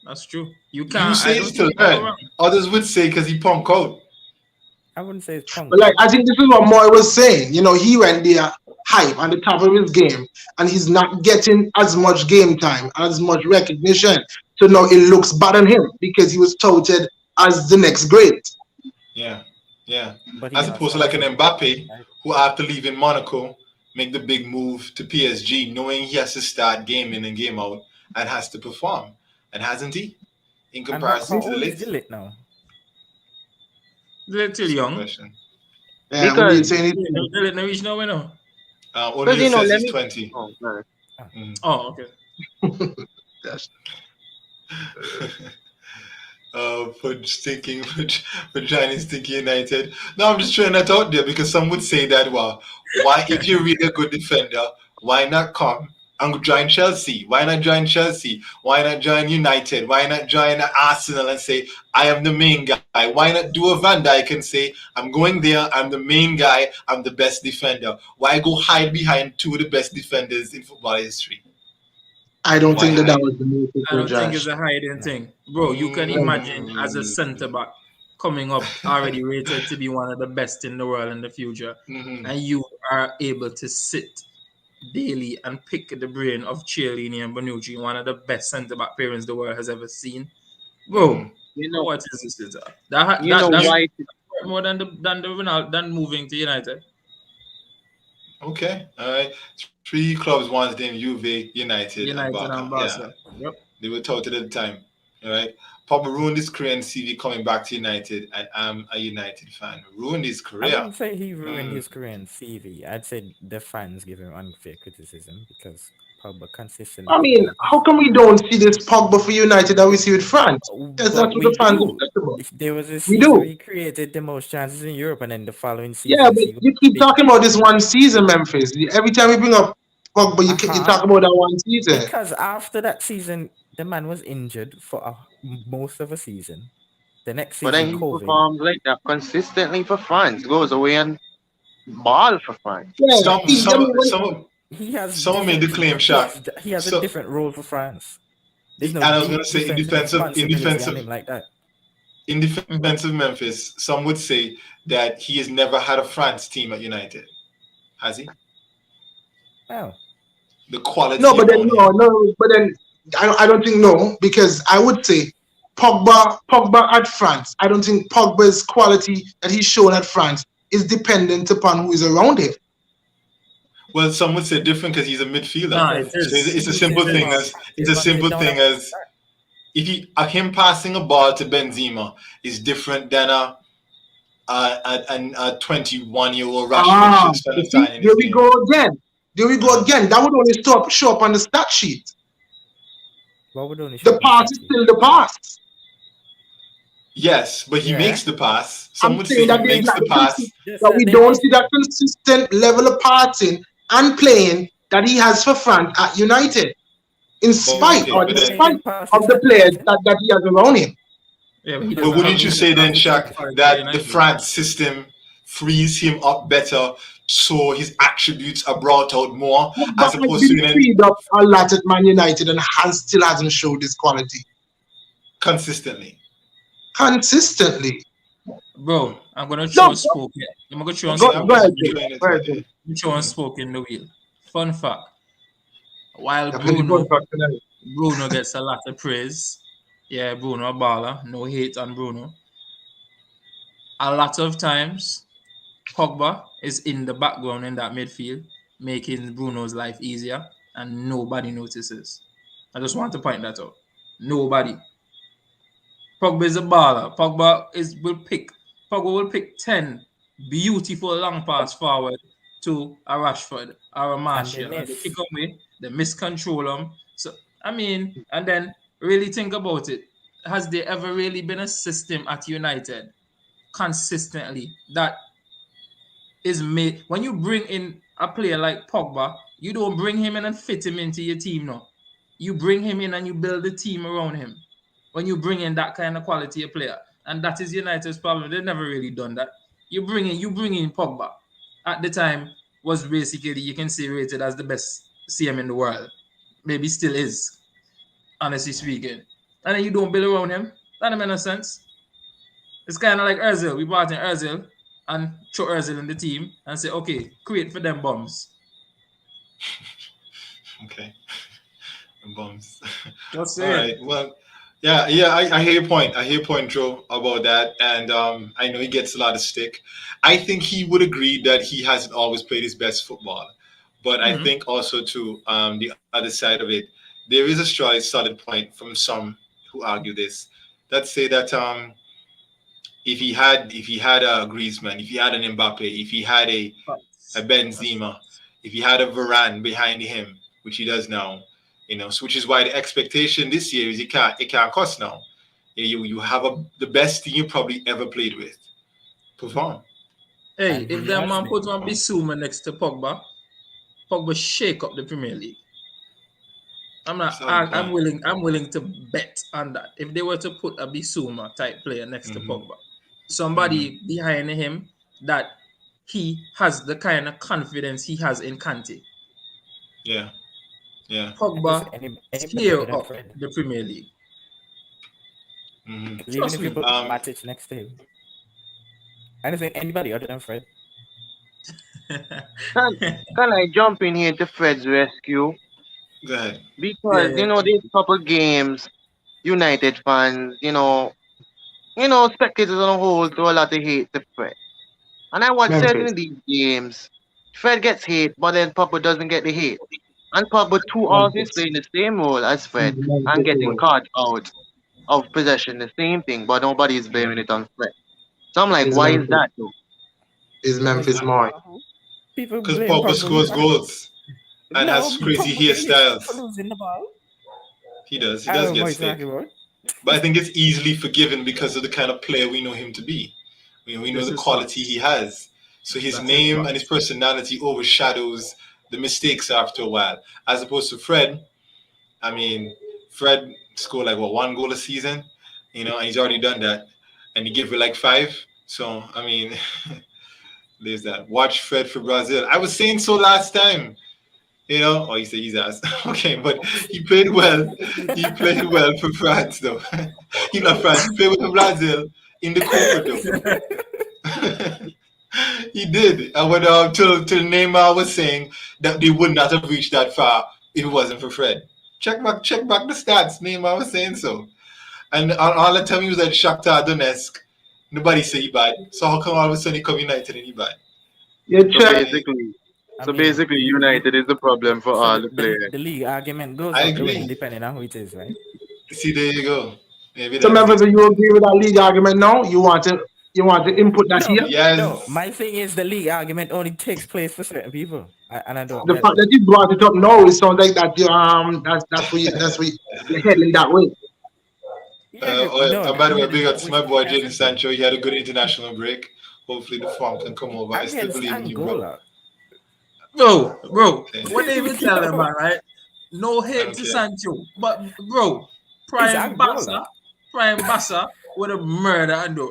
That's true. You You can't. I say don't it's think to you can go learn. wrong. Others would say because he punk out. I wouldn't say it's But punk like, out. I think this is what Moy was saying. He went there hype on the top of his game, and he's not getting as much game time, as much recognition. So now it looks bad on him because he was touted as the next great. Yeah, yeah. But he As opposed also to like an hasn't been great Mbappe either. who after leaving Monaco make the big move to PSG, knowing he has to start game in and game out and has to perform, and hasn't he? In And how comparison to the old is late, Dillit now? They're still that's a good young. question. Yeah, what do you because saying? They're letting reach now, we know. O'Neill says let he's me. 20. Oh man. Ah, Mm. Oh, okay. That's- For stinking for Chinese stinking United. No, I'm just throwing that out there because some would say that why if you're really a good defender, why not come and join Chelsea? Why not join Chelsea? Why not join United? Why not join Arsenal and say I am the main guy? Why not do a Van Dijk and say I'm going there, I'm the main guy, I'm the best defender? Why go hide behind two of the best defenders in football history? I don't Why think that hide? was the move I for don't think Josh. it's a hiding no. thing, bro. You can imagine as a Mm, centre back coming up already rated to be one of the best in the world in the future, mhm. and you are able to sit daily and pick the brain of Chiellini and Bonucci, one of the best centre back parents the world has ever seen, bro. Mhm. You know. What is this? That You know that's You why? more than the Ronaldo than moving to United. okay? All right. Three clubs once named Juve, United, and United Barca. and Yeah, Barca. Yep. they were touted at the time. All right. Pogba ruined his career in CV coming back to United, and I'm a United fan. Ruined his I career. wouldn't say he ruined Mm. his career in CV. I'd say the fans give him unfair criticism because Pogba consistently I mean, how competes. come we don't see this Pogba for United that we see with France? That's But what we the fans do. expect about. There was a We season where do. he created the most chances in Europe, and then the following Yeah, seasons but he was you keep big. talking about this one season, Memphis. Every time we bring up Pogba, you Uh-huh. talk about that one season. Because after that season, the man was injured for most of a season. The next But then season, he COVID. performs like that consistently for France. Goes away and ball for France. Yeah, Some I some mean, He has someone made the different. claim, Shaq. He has a So, different role for France. There's and no I was going to say defensive responsibility on him like that. in Mhm. defensive Memphis, some would say that he has never had a France team at United. Has he? Well, The no, quality but then around no, him. no, but then I don't think no because I would say Pogba at France. I don't think Pogba's quality that he's shown at France is dependent upon who is around him. Well, some would say different because he's a midfielder. Nah, it because So is. it's a he It simple just thing is. as he runs it down. if he him passing a ball to Benzema is different than a 21-year-old Rashford Ah, should spend you a see, time in there his we game. go again. There we go again. That would only show up on the stat sheet. What would only show The up on pass stat is sheet? still the pass. Yes, but he Yeah. makes the pass. I'm Some would say saying that he there's makes not the pass. Just that we they don't missed see it. that consistent level of passing and playing that he has for France at United, in spite Okay, or but then, despite Making passes of the at players United. that he has around him. Yeah, but he but doesn't have wouldn't you making say then, passes for Shaq, for that the United. France system frees him up better, so his attributes are brought out more, Pogba as has opposed to been freed up a lot at Man United and still hasn't showed his quality consistently? consistently. Bro, I'm gonna throw No, a spoke here. I'm gonna throw a Okay, spoke go in ahead, the I'm wheel. Jay. trying Go to. ahead, Jay. I'm throwing spoke in the wheel. Fun fact: while That's really good for tonight. Bruno gets a lot of praise. Yeah, Bruno a baller. No hate on Bruno. A lot of times, Pogba is in the background in that midfield, making Bruno's life easier, and nobody notices. I just want to point that out. Nobody. Pogba is a baller. Pogba will pick 10 beautiful long pass forward to a Rashford or a And they Martial, and they kick miss. away, they miscontrol them. So I mean, and then really think about it. Has there ever really been a system at United consistently that is made when you bring in a player like Pogba, you don't bring him in and fit him into your team now. You bring him in and you build a team around him. When you bring in that kind of quality of player, and that is United's problem. They've never really done that. You bring in Pogba. At the time was basically you can say rated as the best CM in the world. Maybe still is, honestly speaking. And then you don't build around him. That don't make no sense. It's kind of like Ozil. We brought in Ozil and throw Ozil in the team and say, okay, create for them bombs. Okay, bums. That's All it. right. Well, yeah. I hear your point. I hear your point, Joe, about that, and I know he gets a lot of stick. I think he would agree that he hasn't always played his best football, but I Mm-hmm. think also to the other side of it, there is a solid point from some who argue this that say that if he had a Griezmann, if he had an Mbappe, if he had a That's Benzema, if he had a Varane behind him, which he does now, so which is why the expectation this year is it can't cost now. You have the best team you probably ever played with. Perform. Hey, And if he that has man been. put on Bissouma next to Pogba, Pogba shake up the Premier League. Solid I'm point. willing to bet on that. If they were to put a Bissouma type player next to Hmm. Pogba, Hmm. somebody behind him that he has the kind of confidence he has in Kante, Yeah. Yeah. And just Pogba anybody tear other than up Fred. the Premier League. Hmm. Because even Trust if you me. put Matic next to him, I don't think anybody other than Fred. Can can I jump in here to Fred's rescue? Go ahead. Yeah, Because yeah. these couple games, United fans, spectators on the whole throw a lot of hate to Fred. And I watch certain Memphis. of these games. Fred gets hate, but then Papa doesn't get the hate. And Papa too often is Memphis. playing the same role as He's Fred the and Memphis getting one. caught out of possession, the same thing, but nobody is blaming it on Fred. So I'm like, Is why is Memphis. that though? Is Because Memphis more. people Because blame Pogba Pogba. scores goals and No, has crazy Pogba get hit for hairstyles. losing the ball. He does. He I does don't know get what you're stick. talking about. But I think it's easily forgiven because of the kind of player we know him to be. We know This the is quality he facts. has. So his That is name and his facts. personality overshadows the mistakes after a while. As opposed to Fred, I mean, Fred scored like what 1 goal a season, and he's already done that, and he gave it like 5. So I mean, there's that. Watch Fred for Brazil. I was saying so last time. Oh, he said he's asked. Okay, but he played well. He played well for France, though. He not France. He played with Brazil in the Copa, though. He did. And when till Neymar was saying that they would not have reached that far if it wasn't for Fred. Check back the stats. Neymar was saying so. And all the time he was at Shakhtar Donetsk, nobody said he bad. So how come all of a sudden he come United and he bad? You So check. I mean, basically, I so mean, basically, United is the problem for so all the players. the league argument goes I out the window agree. depending on who it is, right? See, there you go. Maybe So that's Memphis, it. do you agree with that league argument now? You You want to input that here? Yes. No, my thing is the league argument only takes place for certain people, and I don't The get fact it. that you brought it up now, it sounds like that. That's where you're heading that way. Yeah, And no, by the I'm way, heading big up that to way my boy Jaden specifically Sancho. He had a good international break. Hopefully the form can come over. I still against believe in you, bro. Angola. Bro, Okay. what they even tell them, man, right? No hate to Okay. Sancho, but bro, It's Prime Angola. Bassa would have murdered Ando.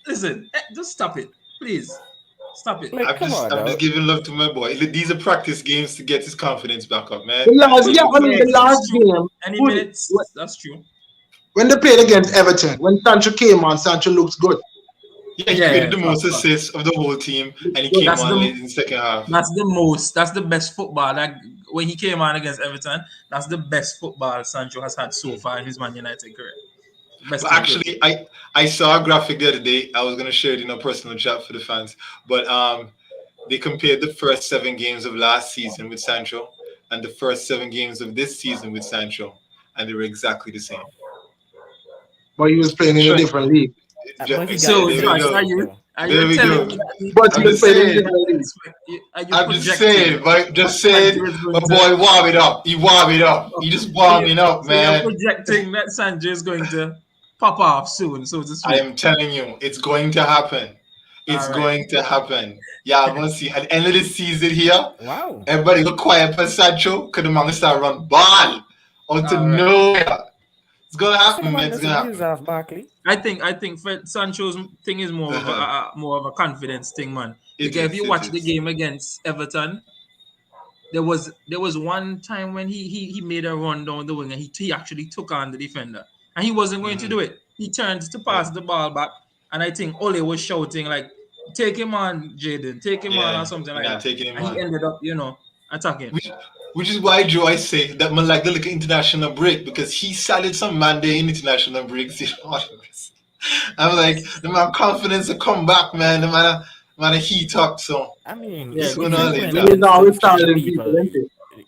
Listen, just stop it, please. Stop it. Like, come on I'm now. just giving love to my boy. These are practice games to get his confidence back up, man. The last, Leave yeah, it I to mean, him. the last It's true. game, Any who- minutes, that's true. when they played against Everton, when Sancho came on, Sancho looks good. Yeah, he Yeah, created the most fuck. assists of the whole team, and he Good. came That's on the late in the second half. That's the best football. Like when he came on against Everton, that's the best football Sancho has had so far in his Man United career. Best But in the game. actually, I saw a graphic the other day. I was gonna share it in a personal chat for the fans. But they compared the first 7 games of last season with Sancho and the first 7 games of this season with Sancho, and they were exactly the same. But he was playing in a Trust different me. league. But he got So, the There we same Josh, go. assist, though. are There you we telling go. me that But I'm he was just playing in a saying. different league. are you I'm just projecting? saying. But just that saying. Sancho is going My to- boy warm it up. He warm it up. He just warming up, So you're man. projecting that Sancho is going to pop off soon, so to I speak. am telling you, it's going to happen. It's All right. going to happen. Yeah, I'm gonna see. At the end of the season here, Wow. everybody go quiet for Sancho because the man gonna start run ball out of All right. nowhere. It's gonna So the happen, man. man It's doesn't gonna abuse happen. off Barkley. I think for Sancho's thing is more of a confidence thing, man. It Because if is. you It watch the is. game against Everton, there was one time when he made a run down the wing and he actually took on the defender and he wasn't going to do it. He turned to pass the ball back, and I think Ole was shouting like, "Take him on, Jaden, take him on," or something like that. Taking him And he on. ended up, attacking. Which is why Joe I say that man like the little international break because he started some man there in international breaks. I'm like the man confidence to come back, man. The man heat up. So I mean, Yeah, if good you on win later. He's against always those kind of challenging people, isn't he?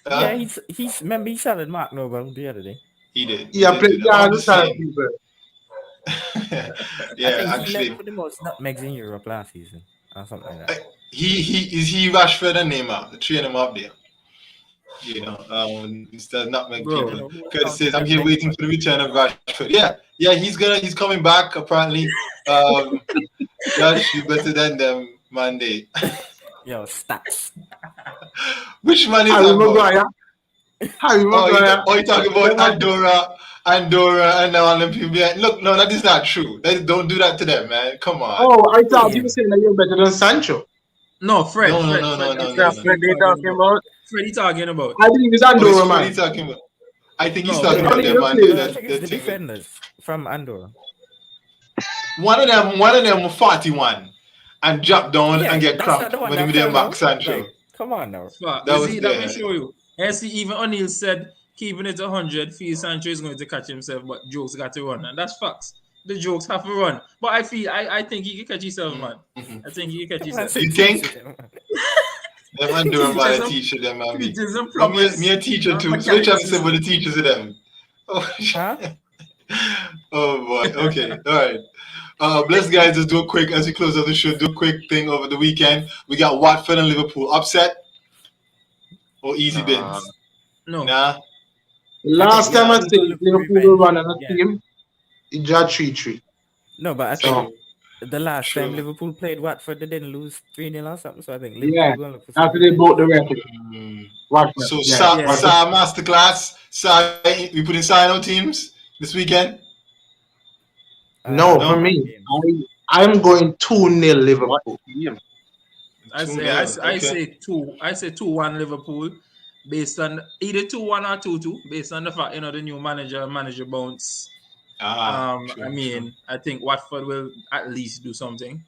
yeah, he's remember he shouted Mark Noble the other day. he did. Yeah, He did do that. I'm always just challenging saying. people. I Yeah, think he actually, led for the most nutmegs in Europe last season or something like that. he Rashford and Neymar to train him up there. Instead of nutmeg Bro. I people. don't know who Kurt says, counted I'm here nutmegs, waiting but for the return of Rashford. Yeah, he's coming back apparently. Josh, you better than them Monday. yo, stats. Which man is Harry that about? Maguire. Harry Maguire. You talking about Andorra, and now all them people. Look, no, that is not true. Don't do that to them, man. Come on. Oh, I thought you were saying that you're better than Sancho. No, Fred. No. That's What they talking about? Fred talking about. I think he's What Andorra, are you man. talking about? I think he's No, talking Fred. about Only them, the man. players. I think it's the thing. defenders from Andorra. One of them was 41 and drop down Yeah, and get that's not cramped the one when that he did fell Max down. Sancho. Like, come on now. Fuck. That You was see, let me there. show you. See, even O'Neill said keeping it 100, feels Sancho is going to catch himself, but jokes got to run, and that's facts. The jokes have to run, but I think he can catch himself, man. I think he can catch Man himself. said You teach think? it, man. Them and doing Teachers my and- teacher them and me. Teachers and No, me plumbers. a teacher and too. Switch mechanics. up say what the teachers of them. Oh, Huh? oh boy. Okay. All right. Let's guys just do a quick as we close out the show. Do a quick thing over the weekend. We got Watford and Liverpool upset or easy bins. No. Nah. Last yeah, time I we'll think look for Liverpool revenge. will run on a Yeah. team, it just 3-3. No, but I So, think the last time True. Liverpool played Watford, they didn't lose 3-0 or something. So I think Liverpool yeah, will look for after some they revenge. broke the record. Watford. So Yeah. Yeah. Sa masterclass. Sa, we put in sign out teams this weekend. No, No. for me, I'm going 2-0 Liverpool. I 2-0, say 2-1 Liverpool, based on either 2-1 or 2-2, based on the fact the new manager bounce. True. I think Watford will at least do something.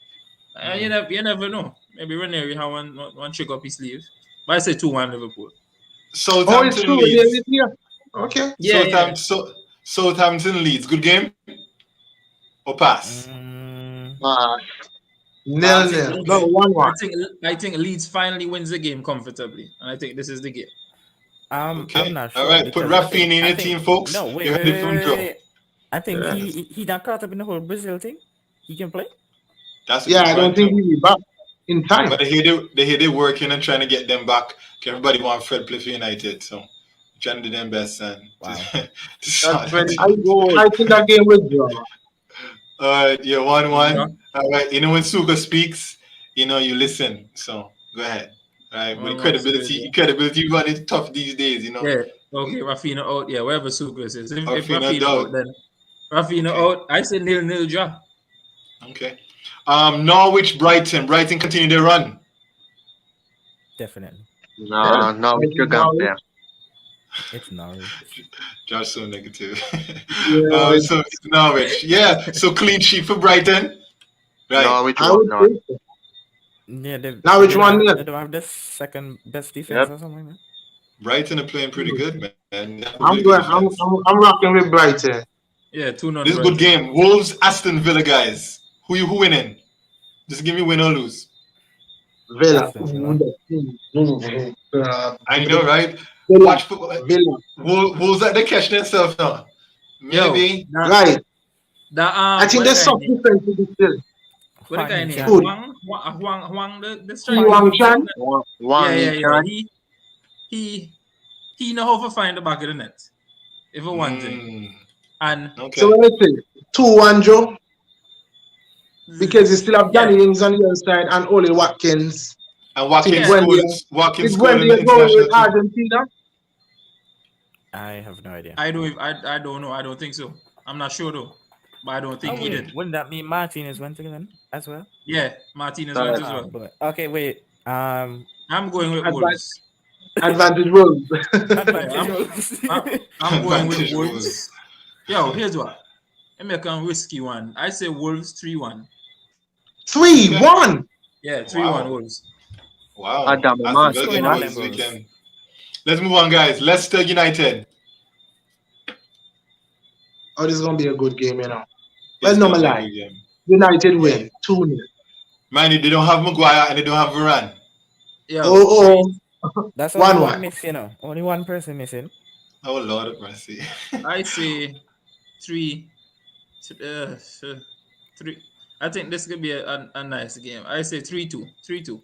And you never know. Maybe Ranieri have one trick up his sleeve. But I say 2-1 Liverpool. Oh, it's Southampton true. Leeds. Yeah. Okay. Yeah. Southampton Leeds. Good game or pass? Mm, 0-0. No, 1-1. I think Leeds finally wins the game comfortably, and I think this is the game. Okay. I'm not sure. All right. Put because I Rafinha think- in I your think- team, folks. No, wait, You're wait, headed for wait, draw. wait. I think Yeah. he not caught up in the whole Brazil thing. He can play. That's a Yeah, good I don't point think too. he'll be back in time. But they hear they working and trying to get them back. Everybody want Fred play for United, so trying to do their best and Wow. to That's sort that very I out. good. I think that game will draw. Yeah, Yeah. 1-1. All right, you know when Suka speaks, you know you listen. So go ahead. All right, but 1-1 Spurs, yeah. credibility running tough these days. You know, Yeah. Okay, Rafinha out. Yeah, wherever Sucres is. If Arfina Rafinha out, dog. then Rafinha Okay, out. I say 0-0 draw. okay. Norwich, Brighton. Brighton continue their run. Definitely. Yeah. No, no, I we think should got now, there. It's Norwich. Josh so negative. yeah, So it's Norwich. Yeah. So clean sheet for Brighton. Right. No, which I one would not? think so. Yeah, Now which one then? they don't have the second best defense Yep. or something. Man. Brighton are playing pretty good, man. They have a really I'm good going. defense. I'm rocking with Brighton. Yeah, 2-0 This is a good Brighton. game. Wolves, Aston Villa, guys. Who winning? Just give me win or lose. Villa. Aston Villa. I know, right? Villa. Watch football. Villa. Wolves like they catch themselves now. Yo, Maybe. Right. that I think what the there's guy some name? defense in this still. What the guy Huang name? Chan. Good. Huang, the He striker. Wang Chan. One, Yeah, one yeah, each yeah. time. He know how to find the back of the net if he want it. Mm, And okay. So let me say 2-1 Joe. Because you still have yeah, Danny Ings on the other side and Oli Watkins. And Watkins Yeah. scored. Is Watkins scored in Wendy the going with international team. Argentina? I have no idea. I don't know. I don't think so. I'm not sure though, but I don't think he did. Wouldn't that mean Martinez went again as well? Yeah, Martinez went as well. But okay, wait. I'm going with Advan- Wolves. Advantage Wolves. Advantage. I'm going with Advantage Wolves. Wolves. Yo, here's what. Let me make a risky one. I say Wolves 3-1. 3-1. Yeah, 3-1 Wow. Wolves. Wow. Adam Aston Martin, Villa Scoring game all this them goals. weekend. Let's move on, guys. Leicester United. Oh, this is going to be a good game, you know. It's Well, no, gonna be a lie. good game. United win 2-0. Mind you, they don't have Maguire and they don't have Varane. Yo, Oh. That's only 1-1. one missing, you know. Only one person missing. Oh Lord of mercy. I say 3. 3. I think this could be a nice game. I say 3-2. 3-2.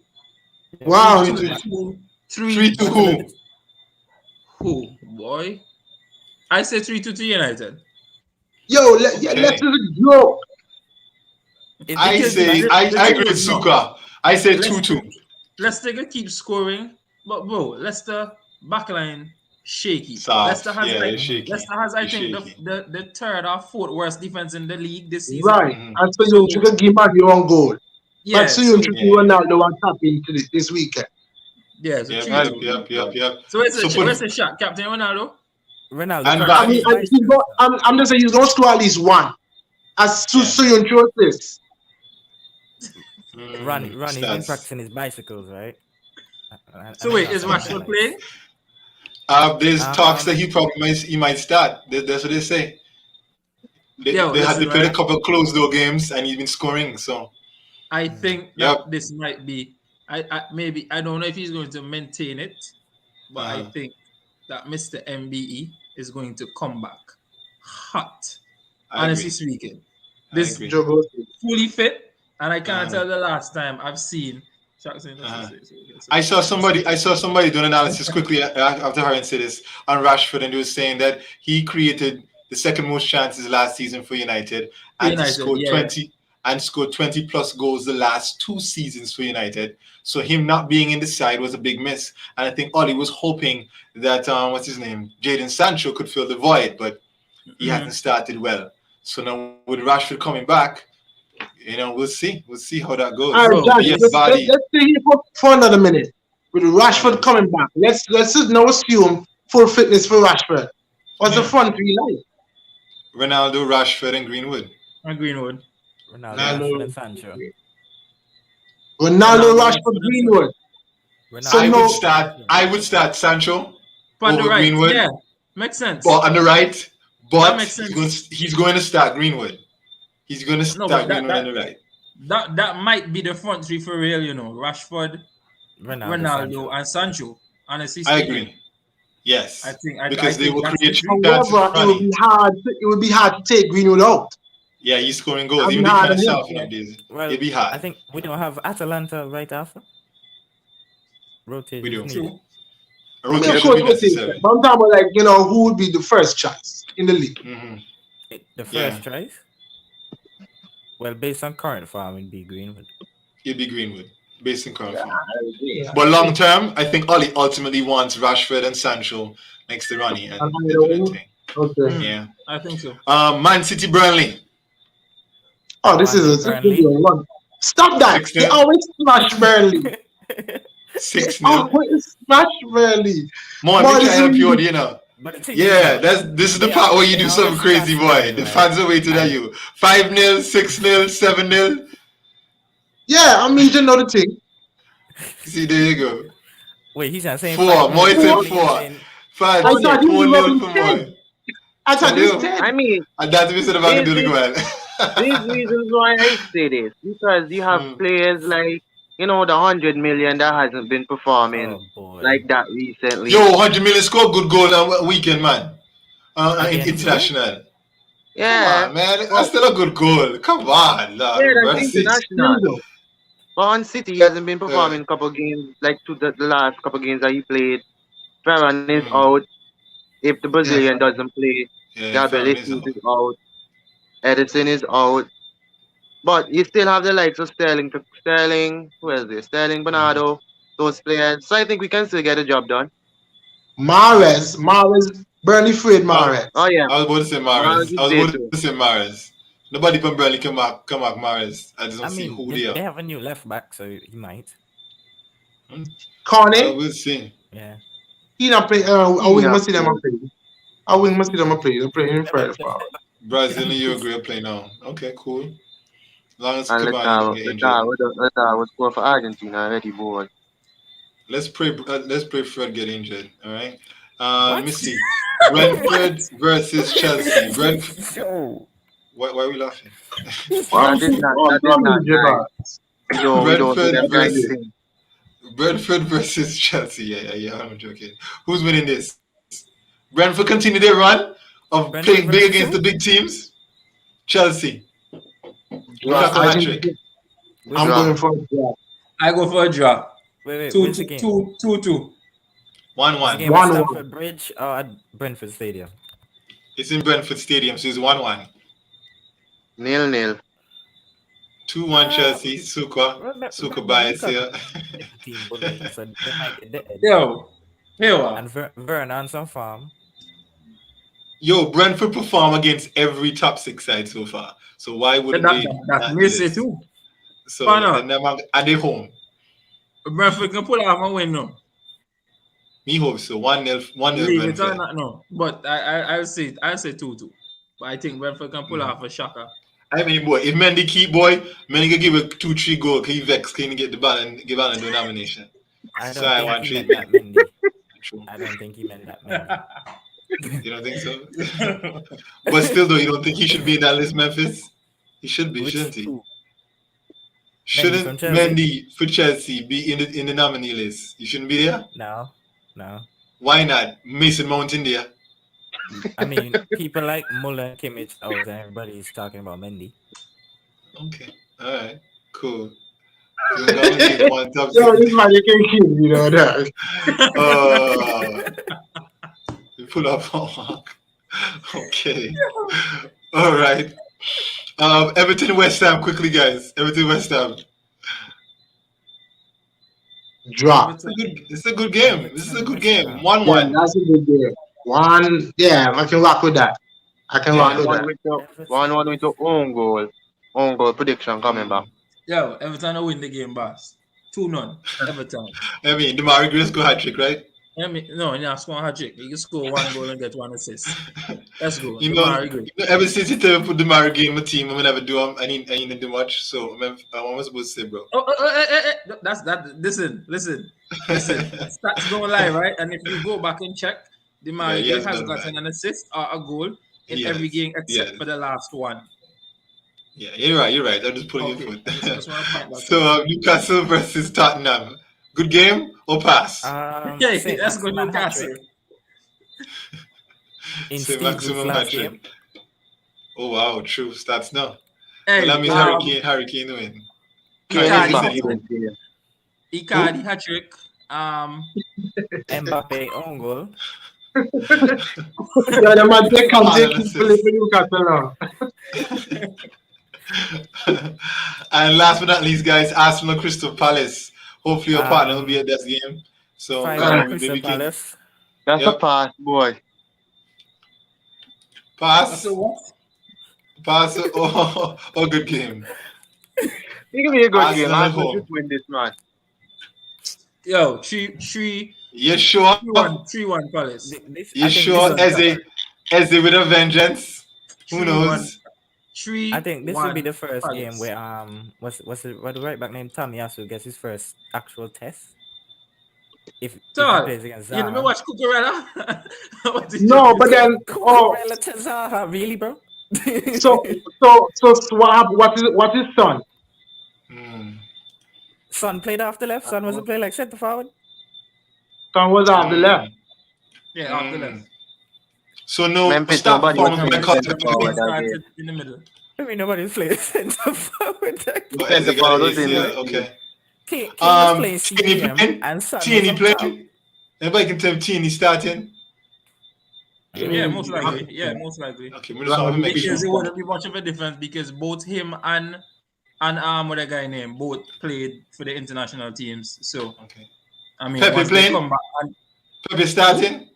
Wow. 3-2. 3-2 who? Who, boy? I say 3-2 to United. Yo, Okay. let's do the joke. I agree with Suka. I say 2-2. Leicester keep scoring, but bro, Leicester backline shaky. Soft. Leicester has Yeah, like they're shaky. Leicester has I They're think shaky. the third or fourth worst defense in the league this season. Right. Mhm. And so you can give back your own goal. Yeah, But so you should yeah. Ronaldo and tap into this weekend. yeah. So Yep, 3-2. yep. So where's So the shot, Captain Ronaldo? Ronaldo. And can't back. I mean, play bicycles, though. I'm just saying he's going to score at least one. As Yeah. so you chose this. Ronnie's been Stats. practicing his bicycles, right? So wait, is Rashford playing? There's talks that he might start. That's what they say. They had listen, to play a right? couple of closed door games and he's been scoring. So I think that this might be. Maybe I don't know if he's going to maintain it, but I think that Mr. MBE is going to come back hot. I Honestly agree. speaking, I this agree. Jogo. fully fit, and I can't tell the last time I've seen. I saw somebody do an analysis quickly after Harry said this on Rashford, and they were saying that he created the second most chances last season for United, and he scored 20 plus goals the last 2 seasons for United. So him not being in the side was a big miss, and I think Ollie was hoping that what's his name, Jadon Sancho could fill the void, but he hasn't started well. So now with Rashford coming back, you know, we'll see how that goes. All right, Josh, let's stay here for another minute. With Rashford coming back, let's just now assume full fitness for Rashford. What's the front three like? Ronaldo, Rashford, and Greenwood. Ronaldo, Rashford, and Sancho. Ronaldo, Rashford, Greenwood. I would start Sancho over right, Greenwood. Yeah, makes sense. But on the right, but makes sense. he's going to start Greenwood. He's going to start Greenwood on the right. That might be the front three for real, you know. Rashford, Ronaldo, and Sancho. Honestly speaking. I agree. Yes. I think because they will create However, it would be hard to take Greenwood out. Yeah, he's scoring goals. I'll be Even the hard kind on of him. soft nowadays. Well, It'd be I hard. think we don't have Atalanta right after. We Rotation is do. needed. True. A I mean, of rotation course, will be necessary. but I'm talking about like who would be the first choice in the league? Hmm. The Yeah. first choice. Well, based on current form, it'd be Greenwood. It'd be Greenwood, based in current form. I agree. Yeah. But long term, I think Oli ultimately wants Rashford and Sancho next to Ronnie, and And they do their wing. thing. Okay. Yeah. I think so. Man City Burnley. Oh, this 1-0 is a Burnley. one. Stop that! They 6-0. always smash Burnley. 6-0. Always smash Burnley. More, More me try this help you out, is- But the thing is, Yeah, though, this is the they part where you they do always something crazy, smash boy. Spurs, The right? fans are waiting at And you. 5-0, 6-0, 7-0. Yeah, I mean, you know the thing. See, there you go. wait, he's not saying 4. 5-0 More said Burnley. He's 4. saying Fans, I thought he was 4-0 rubbing for 10. more. I thought Tell this you. 10. I mean, And that's me said if I can do the well. these reasons why I say this because you have players like the 100 million that hasn't been performing oh boy, like that recently. Yo, 100 million score, good goal on weekend, man. Against who? International. Come Yeah, on, man. but That's still a good goal. Come on, Lord yeah, that's mercy. international. Still, But on City, he hasn't been performing couple games like the last couple games that he played. Ferran is out. If the yeah. Brazilian doesn't play, Yeah, Gabriel Farron is Jesus out. is out. Edison is out. But you still have the likes of Sterling, who is this? Sterling, Bernardo, those players. So I think we can still get the job done. Mahrez, Burnley Fred Mahrez. Oh yeah, I was about to say Miles Mares. is I was there about too. to say Mares. Nobody from Burnley come back Mares. I just I don't see mean, who they, they they are. have a new left back, so he might. Corny, We'll see. Yeah. he not play. I He wing not must see them a playing. play. I wing must see them a play. They're playing in Fred forward. Brazil and Uruguay play now. Okay, cool. As long as And Cavani don't get injured. Let's was score for Argentina already, boy. Let's pray Fred get injured. All right. Let What? me see. Brentford versus Chelsea. Brentford. Yo. Why are we laughing? That is not nice. We don't do Brentford them kind of versus thing. Brentford versus Chelsea. Yeah. I'm joking. Who's winning this? Brentford continue their run of Brentford playing big versus against who? the big teams. Chelsea. Draw. Lukaku I hat think trick. Where's I'm the Draw. going game? for a draw. I go for a draw. Wait, Two, where's the two, game? two, two, two. 1-1. Is the game at 1-1. Stamford Bridge or at Brentford Stadium? It's in Brentford Stadium, so it's 1-1. 0-0. 2-1 Chelsea. Suka bias Lukaku here. get the team bullied, so they might get dead. Yo. And Vern on some farm. Yo, Brentford perform against every top 6 side so far. So why wouldn't they That not me do say this? too. So Why not? and them are they home? Brentford can pull off and win no. Me hope so. 1-0 Believe it or Brentford. not, no. But I'll say 2-2. But I think Brentford can pull off a shocker. I mean, boy, if Mendy keep boy, Mendy can give a 2-3 goal. Can he vex? Can he get the ball and give Alan the nomination? I So don't I think want he treat meant me. that Mendy. True. I don't think he meant that Mendy. You don't think so? But still, though, you don't think he should be in that list, Memphis? He should be, shouldn't Which he? two? Mendy from Shouldn't Chelsea? Mendy for Chelsea be in the nominee list? You shouldn't be there. No. Why not? Mason Mount in there. I mean, people like Muller and Kimmich out, and everybody's talking about Mendy. Okay. All right. Cool. So we're gonna give one top Yo, six. this man you can kill, that. You pull up on mark. Okay. All right. Everton West Ham quickly, guys. Everton West Ham. Draw. It's a good game. This is a good game. Yeah, 1-1. that's a good game. I can rock with that. I can rock with 1-1 that. with the 1-1 with the own goal. Own goal prediction coming back. Yo, Everton will win the game, boss. 2-0. Everton. I mean, Demari Gray score hat trick, right? No, you're not scoring a hat-trick. You can score 1 goal and get 1 assist. Let's go. You know, Demari Gray. ever since you tell me put Demari Gray in my team, I'm never do him. I need to do much. So what am I supposed to say, bro? That's that. Listen. Stats don't lie, right? And if you go back and check, Demari he Gray has has done gotten that. an assist or a goal in He every has. game except Yes. for the last one. Yeah, you're right. I'm just pulling Okay. your I foot. just want to point that out. So Newcastle versus Tottenham. Good game or pass? Yeah, Saint that's good. Maximin Newcastle. hat-trick in Say Steve maximum Bruce's hat last trick. game. Oh wow, true stats now. Well, that Hey, means Hurricane win. Can't Credit even Icardi back listen hat to anymore. them here. Icardi hat trick. Mbappe own goal. Yeah, the man take come take Haaland his place assist. for Newcastle now. And last but not least, guys, Arsenal Crystal Palace. Hopefully your partner will be Um, at that game. So 5-1 maybe Crystal we can Palace. That's a yep. pass, boy. So Pass. what? Pass. Oh good game. You give me a good game. Arsenal at Arsenal should home. win this, man. Yo, three, You sure? 3-1 Palace. This You I think this sure will be Eze with a vengeance? Who 3-1. knows? I think this will be 3-1 the first game Palace. where what the right back named Tomiyasu gets his first actual test if he So, plays against you know me Zaha. watch Cucurella? What did you No, do? but then Cucurella to Zaha, really, bro? so Swab, what is son? Hmm. Son played off the left. Son wasn't playing like centre forward. Son was off the left. Hmm. Yeah, off the Hmm. left. So no Memphis, start nobody was performing by playing cutting centre the forward game. that game. Started in the middle. I mean, nobody's playing centre forward. Oh, Centre Eze got forward an was in ACL. this game. Okay. Kane was playing Tierney CDM playing? and Son was Tierney up top. playing? Anybody can tell Tierney starting? Yeah, most likely. Yeah, most likely. Okay, we just want to make Because sure. it wouldn't be much of a difference because both him and what a guy named both played for the international teams. So Okay. I mean, Pepe once they playing? come back and Pepe starting?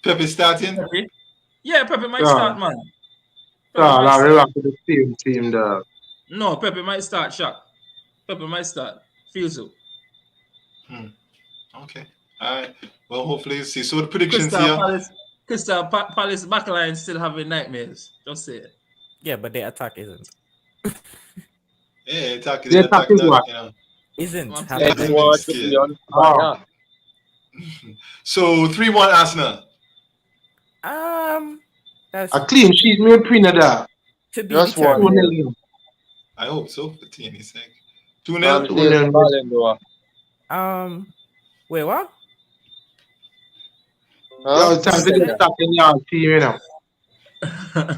Pepe starting? Pepe, yeah, Pepe might Yeah. start, man. So Pepe might now we start. back to the same team there. No, Pepe might start. Shock. Pepe might start. Feel so. Okay. All right. Well, hopefully you see. So the predictions here. Crystal Palace backline still having nightmares. Just say it. Yeah, but their attack isn't. Yeah, attack The attack is what? you know. Isn't I'm happening. saying- Edward to be on fire. So 3-1 Arsenal. That's A clean sheet, me print there. to be Just one. determined. 2-0. I hope so for Tierney's sake. 2-0. Ramsdale Ballon d'Or. Wait, what? Huh? Yo, it's time to get stuck in your team, you know.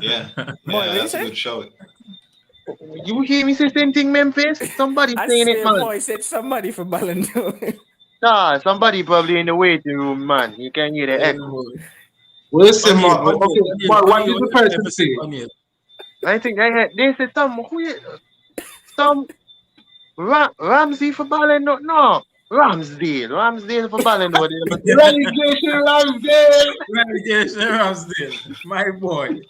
Yeah. Boy, Yeah, what that's you a say? good shout. You hear me say same thing, Memphis? Somebody I saying it, swear, man. boy said somebody for Ballon d'Or. Nah, somebody probably in the waiting room, man. You can hear the echo. We'll see, O'Neal, man. Okay, but what did the person say? O'Neal. I think they said some Ramsey for Ballon d'Or. No, Ramsdale for Ballon d'Or. Relegation Ramsdale. Relegation Ramsdale, my boy.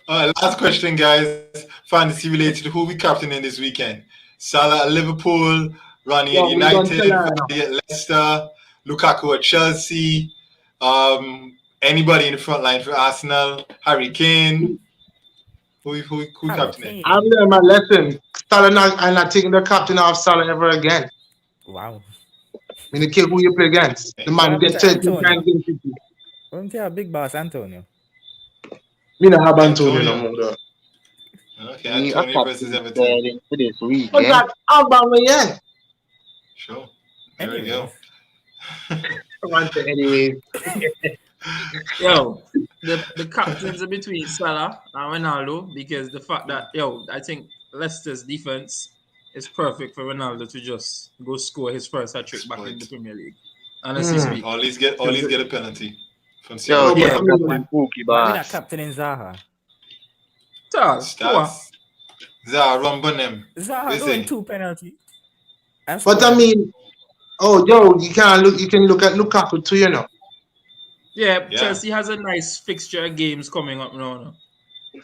All right, last question, guys. Fantasy related. Who we captaining this weekend? Salah at Liverpool, Ronnie Yeah, at we United, done Salah now. Vardy at Leicester, Lukaku at Chelsea. Anybody in the front line for Arsenal? Harry Kane. Who Harry captaining? Kane. I've learned my lesson. I'm not taking the captain of Salah ever again. Wow. I mean, the kid who you play against. The man What get happened to 13 Antonio? times in 50. Won't you have big boss Antonio? Me not have Antonio no Antonio. more. Okay, Me, Antonio versus Everton. for this week. What's that? Aubameyang. Sure. There we go. Come on, anyway. Yo, the captains are between Salah and Ronaldo because the fact that I think Leicester's defense is perfect for Ronaldo to just go score his first hat trick back in the Premier League. Honestly speaking. All these get a penalty. From Yo, Seattle. yeah, Why Pookie, why we not boss. captaining Zaha? Charles, go on. Stats. Zaha run them. Zaha Busy. doing 2 penalties. And But I scoring. mean, you can look at Lukaku too, you know. Yeah, Yeah. Chelsea has a nice fixture of games coming up now.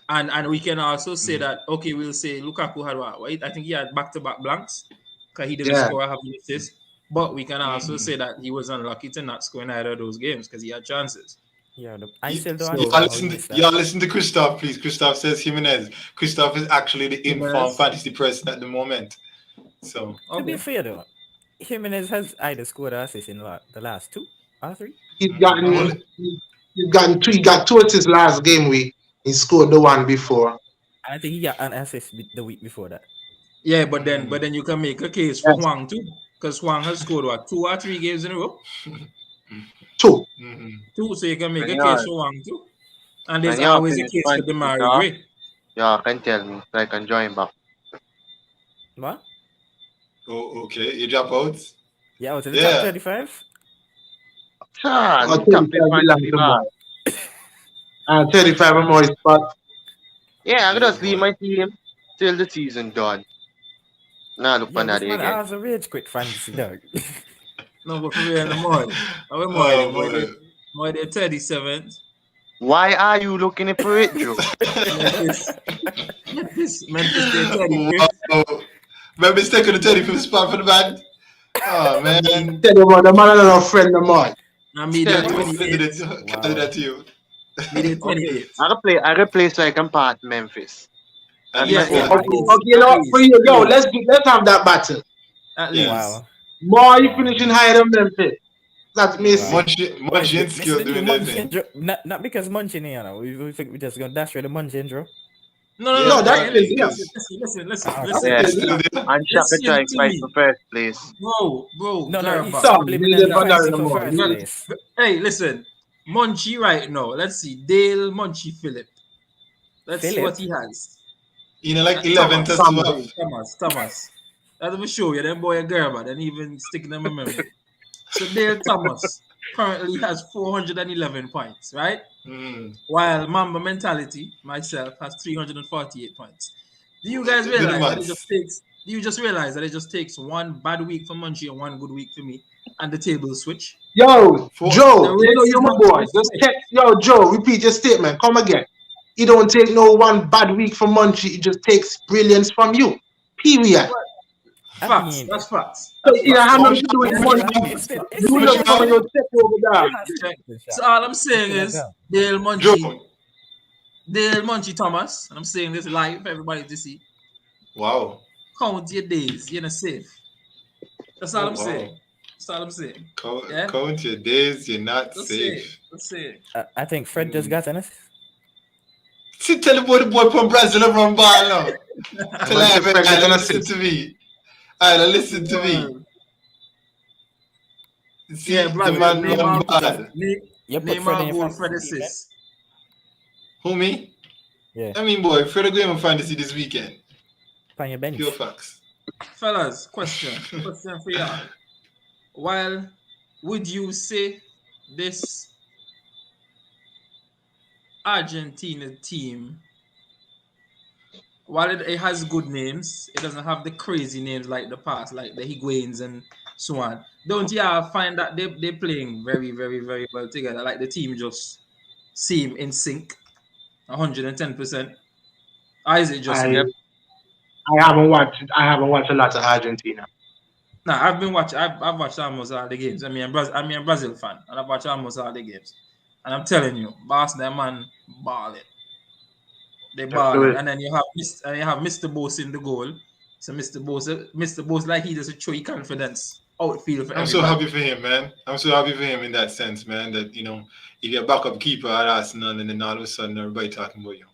And we can also say that, okay, we'll say Lukaku had what? I think he had back-to-back blanks because he didn't Yeah. score half an assist. But we can also say that he was unlucky to not score in either of those games because he had chances. Yeah, I still don't Y'all understand. listen to Christoph, please. Christoph says Jimenez. Christoph is actually the informed fantasy person at the moment. So To be fair though, Jimenez has either scored or assist in the last 2 or 3. He got 2 assists last game week. He scored the one before. And I think he got an assist the week before that. Yeah, but then you can make a case for Hwang too. Because Hwang has scored 2 or 3 games in a row? 2. 2, so you can make a Yeah. case for Hwang too. And there's And yeah, always a finish case for fine, Demari Peter. Gray. Yeah, can tell me so I can join back. What? Oh, okay. You drop out? Yeah, out of the top Yeah. 35? Ah, Or me top 35 the belongs fantasy to ball. more. And 35 or more spot. Yeah, I could Yeah, just leave boy. my team till the season done. Nah, look for Yo, that this man again. has a rage quit fantasy, dog. No, but for real, no more. How more? Oh, boy. More than 37th. Why are you looking for it, Joe? Memphis. Memphis, they're 35th. Wow. My mistake on the 35th spot for the band. Oh, And man. then Tell you about the man and a friend of mine. I made Tell their you, What? I did 28th. it. I did Wow. that to you. Made their Okay. 28th. I replace so I can pass Memphis. At That's my Yeah, least yeah, only that. at Okay, goal. least. okay, you know At what? For least. you, At yo, least. let's have that battle. At Yeah. least. Wow. More you Wow. finishing higher than Memphis. Let me Wow. see. Munchy and Listen skill to you, doing their Munchie thing. and Joe. Not because Munchie, you know. We think we're just going to dash with the Munchie intro. No, no, Yeah, No, no. that's Hey, still apparently, listen, there. listen, because listen, listen, listen, Ah, That's listen. Yeah. still it's there. still there. And Shaka Listen try to fight me. for first place. Bro, no, he's Garba. Tom, you subliminally live on that fighting in the for morning. first place. Hey, listen. Munchie right now. Let's see. Dale Munchie Phillip. Let's see what Philip? he has. You know, like 11 to Thomas. Thomas. 12. Thomas. That's for sure. Yeah, them boy a Gerber. Then even sticking them in memory. So Dale Thomas currently has 411 points, right? Mm. While Mamba Mentality, myself, has 348 points. Do you guys Do the realize that it just maths. takes? Do you just realize that it just takes one bad week for Munchie and one good week for me, and the table switch? Yo, Four. The Joe, you know race is you're my not boy. even Just switched. check. Yo, Joe, repeat your statement. Come again. It don't take no one bad week from Munchie. It just takes brilliance from you. Period. I Facts. mean, That's facts. So That's it facts. have How nothing much to do with you it's have? still, Munchie. it's You still How a much just you go. come and have? you check over It there. still has Okay. to shot. So all I'm It's saying still a is go. Joe. Dale Munchie Thomas, and I'm saying this live for everybody to see. Wow. Count your days. You're not safe. That's all Oh, I'm wow. saying. That's all I'm saying. Count, Yeah. count your days, you're not Let's say. safe. Let's say. I think Fred just Mm. got in it. See, tell the boy from Brazil to run ball now. I'm Tell going to say him, Fred get an listen assist. to me. Listen to me. Well, yeah, See, the Brazil. man You, run Neymar you put goal. him. ball. You put Fred in Neymar your goal. fantasy Fred team, man. assist. Who, me? Yeah, I mean, boy, Fred going on fantasy this weekend. on your Pure bench. facts. Fellas, question for y'all. While would you say this Argentina team, while it has good names, it doesn't have the crazy names like the past, like the Higuains and so on. Don't y'all find that they're playing very, very, very well together? Like the team just seem in sync, 110%. Or is it just I me? Yep. I haven't watched. I haven't watched a lot of Argentina. Nah, I've been watching. I've watched almost all the games. I'm a Brazil fan, and I've watched almost all the games. And I'm telling you, boss, that man balling. They Let's do balling, it. and then you have Mr. Bose in the goal. So Mr. Bose, like he doesn't show confidence outfield for I'm so everybody. happy for him, man. I'm so happy for him in that sense, man. That if you're a backup keeper at Arsenal, and then all of a sudden everybody talking about you.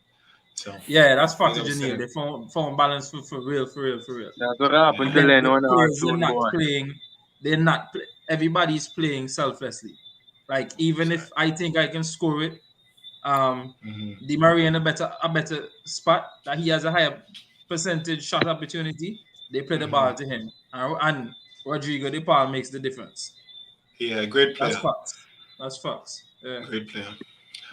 So Yeah, that's big Fatty up Janil. Sam. They found balance for real, for real, for real. That's what happened And to then the Leno and our players are soon not boy. playing. They're not. Everybody's playing selflessly. Like even if I think I can score it, Di Maria in a better spot that he has a higher percentage shot opportunity. They play the ball to him, and Rodrigo De Paul makes the difference. Yeah, great That's player. facts. That's facts. Yeah. Great player.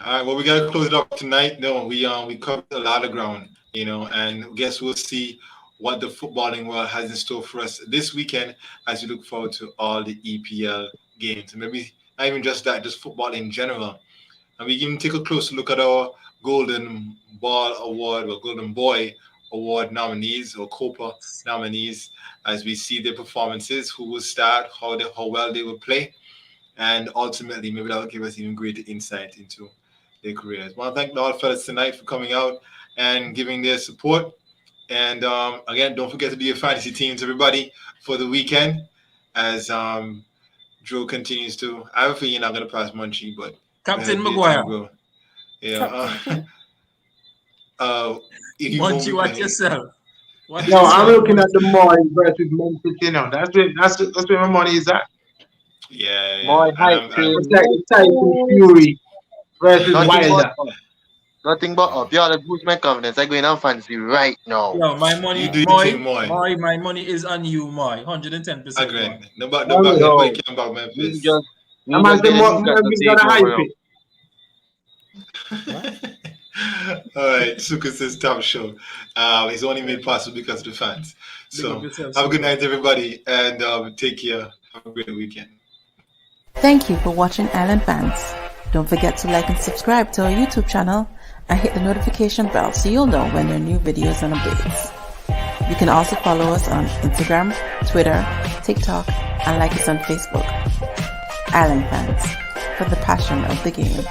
All right, well, we gotta close it up tonight. No, we covered a lot of ground, and guess we'll see what the footballing world has in store for us this weekend as we look forward to all the EPL games. And maybe not even just that, just football in general. And we even take a closer look at our Golden Ball Award or Golden Boy Award nominees or Copa nominees as we see their performances, who will start, how well they will play, and ultimately maybe that will give us even greater insight into their careers. I want to thank the all fellas tonight for coming out and giving their support. And again, don't forget to do your fantasy teams, everybody, for the weekend as Joe continues to. I have a feeling you're not going to pass Munchie, but go Captain ahead, do your Maguire, thing, bro. Yeah. Captain. He won't once be you watch playing. yourself, watch No, I'm yourself. looking at the Moyes versus Memphis. That's where my money is at. Yeah, yeah. Boy, And hype I'm train. It's like the Tyson Woo! Fury versus Nothing but Wilder. up. Nothing but up. Y'all that boost my confidence. I go in on fancy right now. Yo, my money, You do your thing, Moy, Moy. my money is on you, Moy. 110%, Moy. Agreed. Nobody, All right. nobody Yo, can about me Memphis. just I me man just say get a Lucas to Memphis take gonna hype over now. it. All right, Suka says top show. It's only made possible because of the fans. Big up So yourself, have a good Suka. night, everybody, and take care. Have a great weekend. Thank you for watching Island Fans. Don't forget to like and subscribe to our YouTube channel and hit the notification bell so you'll know when there are new videos and updates. You can also follow us on Instagram, Twitter, TikTok, and like us on Facebook. Island Fans, for the passion of the game.